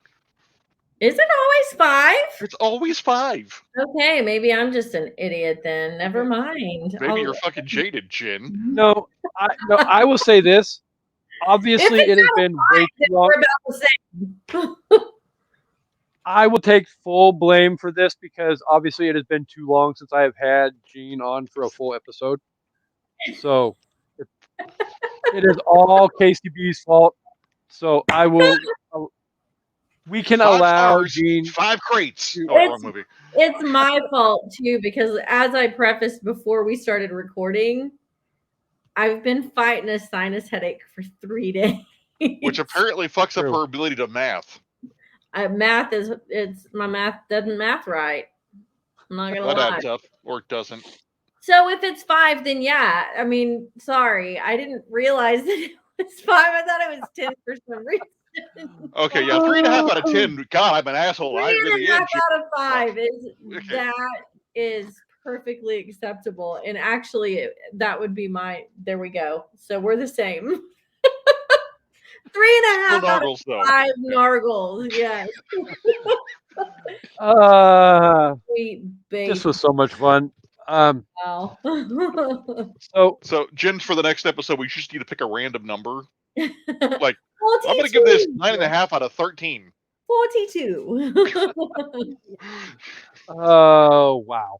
Is it always 5? It's always 5. Okay, maybe I'm just an idiot then. Never mind. Maybe you're fucking jaded, Jen. No, I will say this. Obviously, If it has been way too long. we're about the same. I will take full blame for this because obviously it has been too long since I have had Gene on for a full episode. So it is all KCB's fault. So I will. We can 5 allow stars, Gene. 5 crates. Oh, It's- wrong movie. It's my fault too, because as I prefaced before we started recording, I've been fighting a sinus headache for 3 days. Which apparently fucks up True. her ability to math. My math doesn't math right. I'm not gonna That lie. adds up, or it doesn't. So if it's 5, then yeah. I mean, sorry, I didn't realize that it was 5. I thought it was 10 for some reason. Okay, yeah, 3.5 out of 10. God, I'm an asshole. I 3.5 really am. out of 5 is Okay. that is perfectly acceptable. And actually, that would be there we go. So we're the same. 3.5 Still out of Nargles, though. 5 Nargles. Yes. Sweet baby. This was so much fun. Wow. So Jen, for the next episode, we just need to pick a random number. Like, 42. I'm going to give this 9.5 out of 13. 42. oh wow.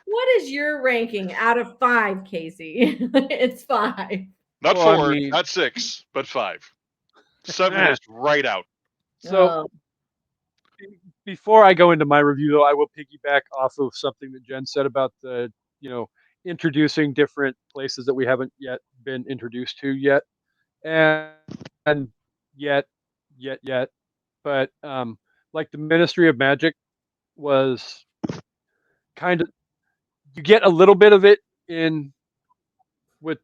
What is your ranking out of 5, Kasey? It's 5. Not Well, 4, I mean- not 6, but 5. 7 is right out. So before I go into my review, though, I will piggyback off of something that Jen said about the, introducing different places that we haven't yet been introduced to yet, and yet, but like the Ministry of Magic was kind of, you get a little bit of it in with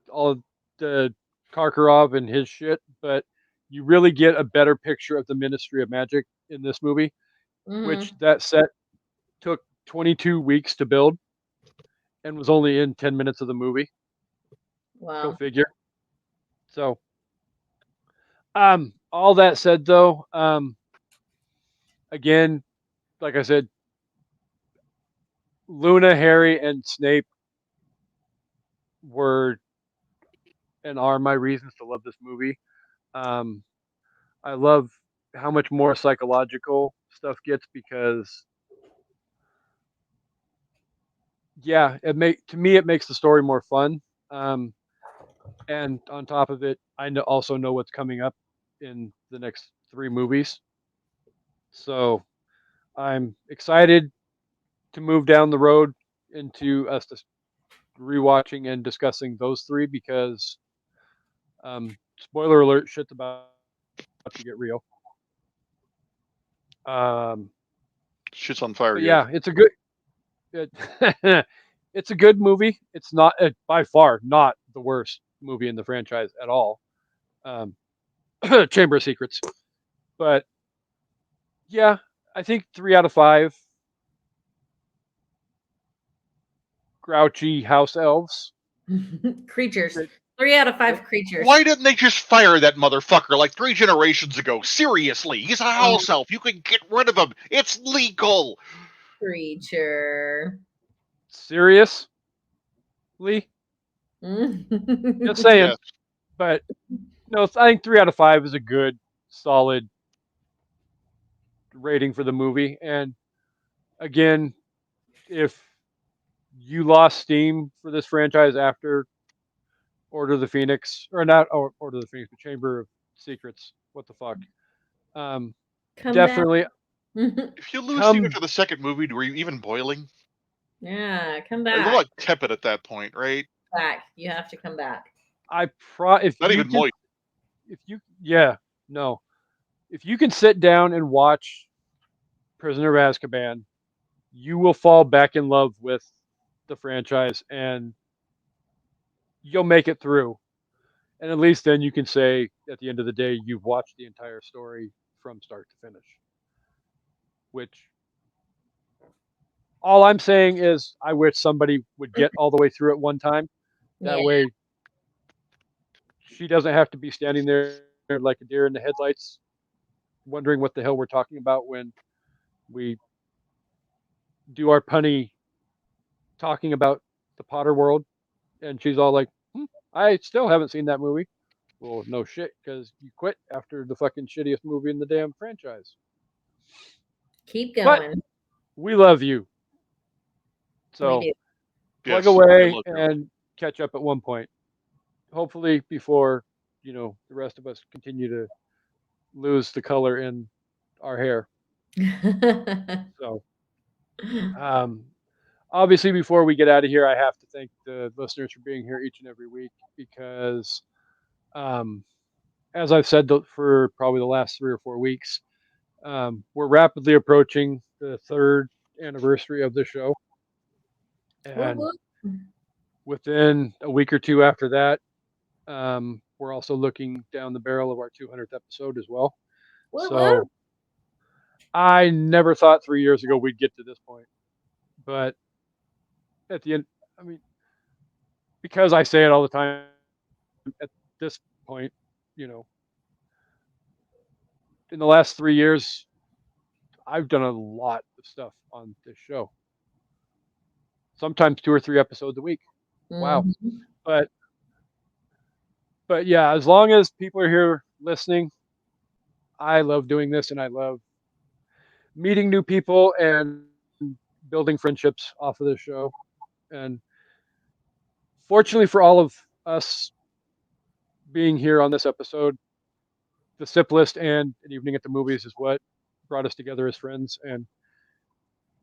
all of the Karkaroff and his shit, but you really get a better picture of the Ministry of Magic in this movie, which that set took 22 weeks to build and was only in 10 minutes of the movie. Wow. Go figure. So, all that said, though, again, like I said, Luna, Harry, and Snape were and are my reasons to love this movie. I love how much more psychological stuff gets because, yeah, to me it makes the story more fun. And on top of it, I also know what's coming up in the next 3 movies. So I'm excited to move down the road into us rewatching and discussing those 3 because, spoiler alert, shit's about to get real. Shit's on fire. But yeah, it's a good. It's a good movie. It's not by far not the worst movie in the franchise at all. Chamber of Secrets, but yeah, I think 3 out of 5 grouchy house elves. Creatures. 3 out of 5 creatures. Why didn't they just fire that motherfucker like 3 generations ago? Seriously, he's a house elf. You can get rid of him. It's legal. Creature. Seriously? Just saying. Yes. But no, I think 3 out of 5 is a good, solid rating for the movie. And again, if you lost steam for this franchise after Order of the Phoenix, or not Order of the Phoenix, but Chamber of Secrets, what the fuck? Definitely. If you lose steam after the second movie, were you even boiling? Yeah, come You're back. like tepid at that point, right? Back. You have to come back. If Not you even can, moist. if you no, if you can sit down and watch Prisoner of Azkaban, you will fall back in love with the franchise and you'll make it through. And at least then you can say at the end of the day you've watched the entire story from start to finish. Which all I'm saying is I wish somebody would get all the way through it one time. That way she doesn't have to be standing there like a deer in the headlights wondering what the hell we're talking about when we do our punny talking about the Potter world, and she's all like, I still haven't seen that movie. Well, no shit, because you quit after the fucking shittiest movie in the damn franchise. Keep going. But we love you. So plug away and catch up at one point. Hopefully before, the rest of us continue to lose the color in our hair. So, obviously, before we get out of here, I have to thank the listeners for being here each and every week because, as I've said for probably the last 3 or 4 weeks, we're rapidly approaching the 3rd anniversary of the show. And within a week or 2 after that, we're also looking down the barrel of our 200th episode as well. So I never thought 3 years ago we'd get to this point, but at the end, I mean, because I say it all the time. At this point, you know, in the last 3 years, I've done a lot of stuff on this show. Sometimes 2 or 3 episodes a week. Wow. Mhm. But yeah, as long as people are here listening, I love doing this, and I love meeting new people and building friendships off of this show. And fortunately for all of us being here on this episode, the SIP list and an evening at the movies is what brought us together as friends and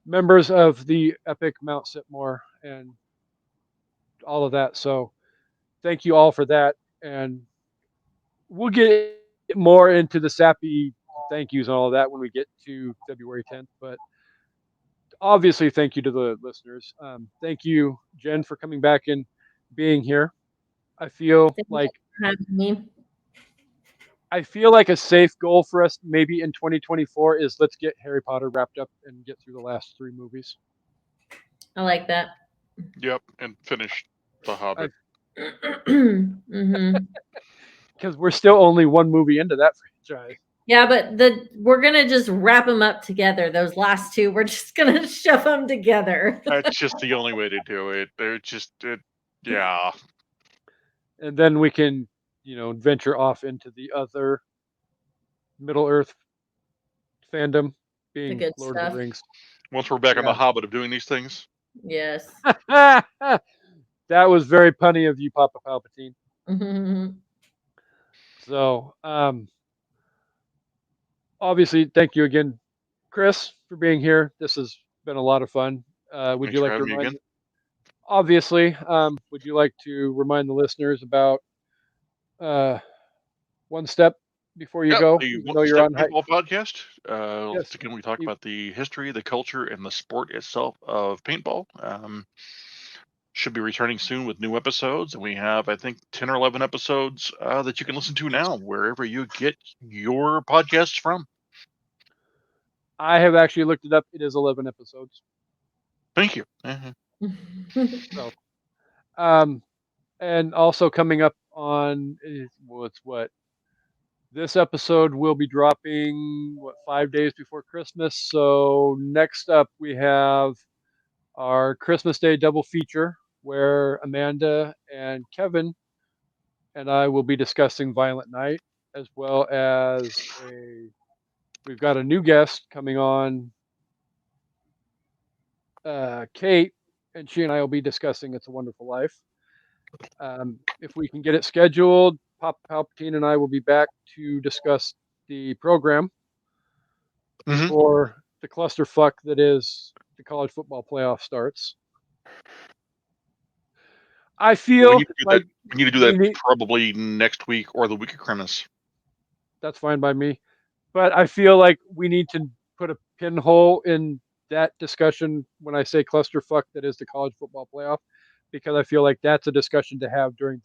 members of the epic Mount Sipmore and all of that. So thank you all for that. And we'll get more into the sappy thank yous and all of that when we get to February 10th. But obviously, thank you to the listeners. Thank you, Jen, for coming back and being here. I feel Thank you like for having me. a safe goal for us maybe in 2024 is let's get Harry Potter wrapped up and get through the last 3 movies. I like that. Yep, and finish The Hobbit. hmm Because we're still only 1 movie into that franchise. Yeah, but we're gonna just wrap them up together. Those last 2, we're just gonna shove them together. That's just the only way to do it. They're just, yeah. And then we can, venture off into the other Middle Earth fandom, The being good Lord of the stuff. Rings. Once we're back on Yeah. The Hobbit of doing these things. Yes. That was very punny of you, Papa Palpatine. Mhm. So, obviously, thank you again, Chris, for being here. This has been a lot of fun. Would Thanks you for like to having me remind? again. Obviously, would you like to remind the listeners about One Step before you Yep, go, the even One though you're Step on hike? Paintball podcast. Yes. Again, we talk You- about the history, the culture, and the sport itself of paintball. Should be returning soon with new episodes, and we have, I think, 10 or 11 episodes that you can listen to now, wherever you get your podcasts from. I have actually looked it up. It is 11 episodes. Thank you. So, um, and also coming up on what's what this episode will be dropping 5 days before Christmas. So next up we have our Christmas Day double feature where Amanda and Kevin and I will be discussing Violent Night, as well as we've got a new guest coming on, Kate, and she and I will be discussing It's a Wonderful Life. If we can get it scheduled, Pop Palpatine and I will be back to discuss the program Mhm. before the clusterfuck that is the college football playoff starts. I We feel need to do that. like We need to do we that need, probably next week or the week of Christmas. that's fine by me, but I feel like we need to put a pinhole in that discussion when I say clusterfuck that is the college football playoff, because I feel like that's a discussion to have during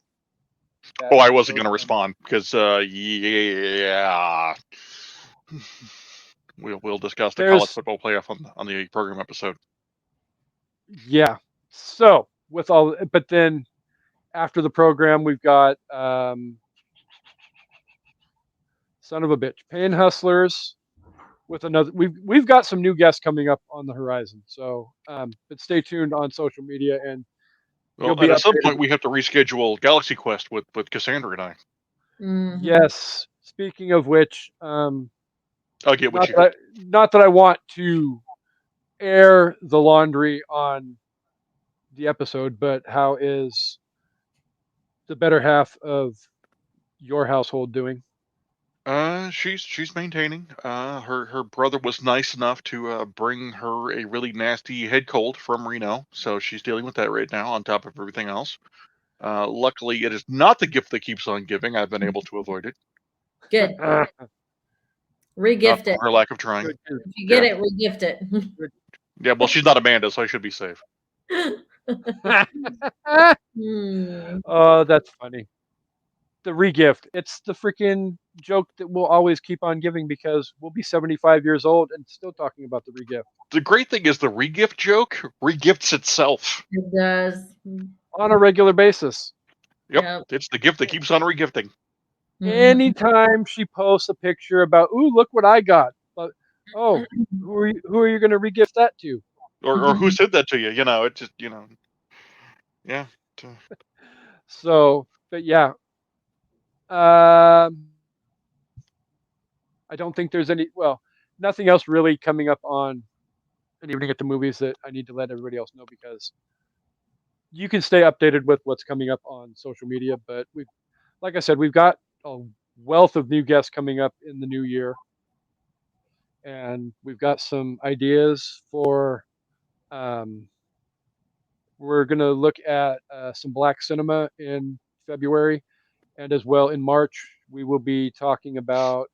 that Oh, I wasn't episode. going to respond because, yeah, we'll discuss the college There's football playoff on the program episode. Yeah. So with all, but then after the program, we've got son of a bitch, Pain Hustlers with another. We've got some new guests coming up on the horizon. So, but stay tuned on social media, and you'll Well, be and at some updated. point we have to reschedule Galaxy Quest with Cassandra and I. Mhm. Yes. Speaking of which, I'll get what not you. that not that I want to air the laundry on the episode, but how is the better half of your household doing? She's maintaining. Her brother was nice enough to bring her a really nasty head cold from Reno, so she's dealing with that right now on top of everything else. Luckily, it is not the gift that keeps on giving. I've been able to avoid it, Good. not Regift from it. her lack of trying. Good, good. If you get Yeah. it, regift it. Yeah, well, she's not Amanda, so I should be safe. Hmm. Oh, that's funny. The regift. It's the freaking joke that we'll always keep on giving because we'll be 75 years old and still talking about the regift. The great thing is the regift joke regifts itself. It does. On a regular basis. Yep. It's the gift that keeps on regifting. Anytime she posts a picture about, ooh, look what I got. But, oh, who are you going to regift that to? Or who said that to you? It just, yeah. So, but yeah. I don't think there's nothing else really coming up on an evening at the movies that I need to let everybody else know, because you can stay updated with what's coming up on social media. But like I said, we've got a wealth of new guests coming up in the new year, and we've got some ideas for. We're going to look at some black cinema in February, and as well in March we will be talking about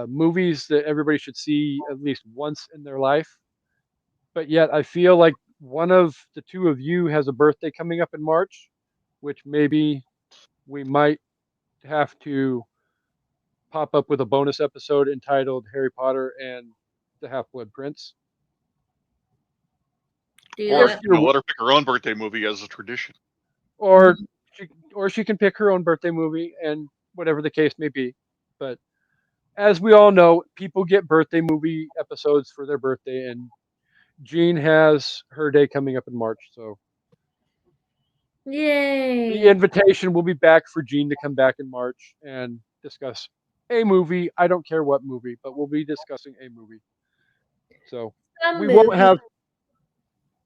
movies that everybody should see at least once in their life. But yet I feel like one of the two of you has a birthday coming up in March, which maybe we might have to pop up with a bonus episode entitled Harry Potter and the Half-Blood Prince. Or let her pick her own birthday movie as a tradition. Or she can pick her own birthday movie, and whatever the case may be. But as we all know, people get birthday movie episodes for their birthday, and Jean has her day coming up in March, so yay! The invitation will be back for Jean to come back in March and discuss a movie. I don't care what movie, but we'll be discussing a movie. So we won't have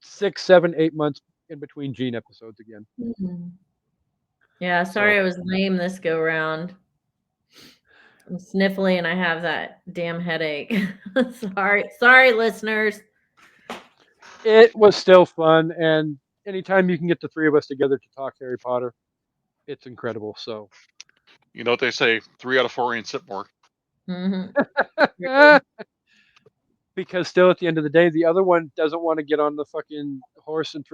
6, 7, 8 months in between Jean episodes again. Yeah, sorry I was lame this go round. I'm sniffly and I have that damn headache. Sorry, listeners. It was still fun, and anytime you can get the three of us together to talk Harry Potter, it's incredible. So, you know what they say: 3 out of 4 in Sipmore. Because still, at the end of the day, the other one doesn't want to get on the fucking horse and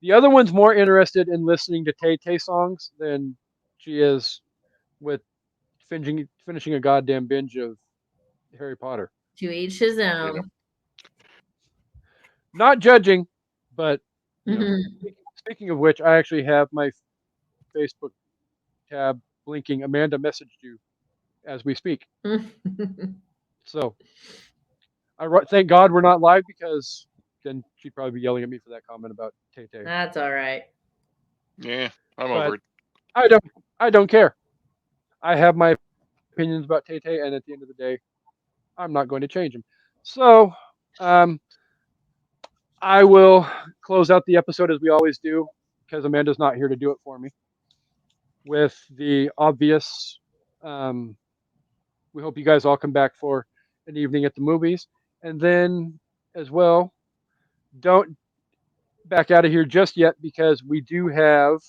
the other one's more interested in listening to Tay-Tay songs than she is with finishing a goddamn binge of Harry Potter. To each his own. Not judging, but speaking of which, I actually have my Facebook tab blinking. Amanda messaged you as we speak. So, thank God we're not live, because then she'd probably be yelling at me for that comment about Tay-Tay. That's all right. Yeah, I'm over it. I don't care. I have my opinions about Tay-Tay, and at the end of the day, I'm not going to change them. So, I will close out the episode as we always do, because Amanda's not here to do it for me, with the obvious. We hope you guys all come back for an evening at the movies, and then as well, don't back out of here just yet, because we do have.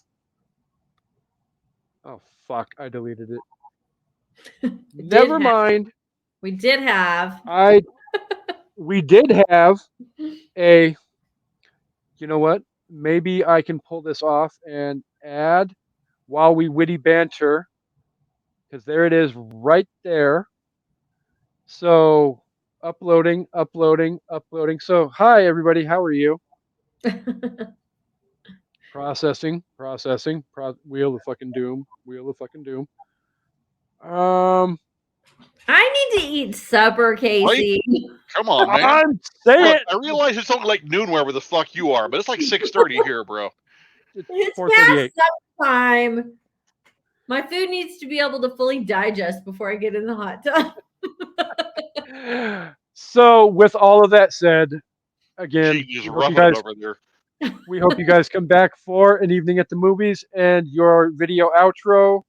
Oh fuck! I deleted it. Never mind. We did have. We did have a. You know what? Maybe I can pull this off and add while we witty banter, because there it is right there. So uploading. So hi everybody, how are you? Processing. Wheel of fucking doom. I need to eat supper, Kasey. Right? Come on, man. I'm saying. Look, I realize it's only like noon wherever the fuck you are, but it's like 6:30 here, bro. It's past supper time. My food needs to be able to fully digest before I get in the hot tub. So, with all of that said, again, She's roughing it over there. We hope you guys come back for an evening at the movies, and your video outro.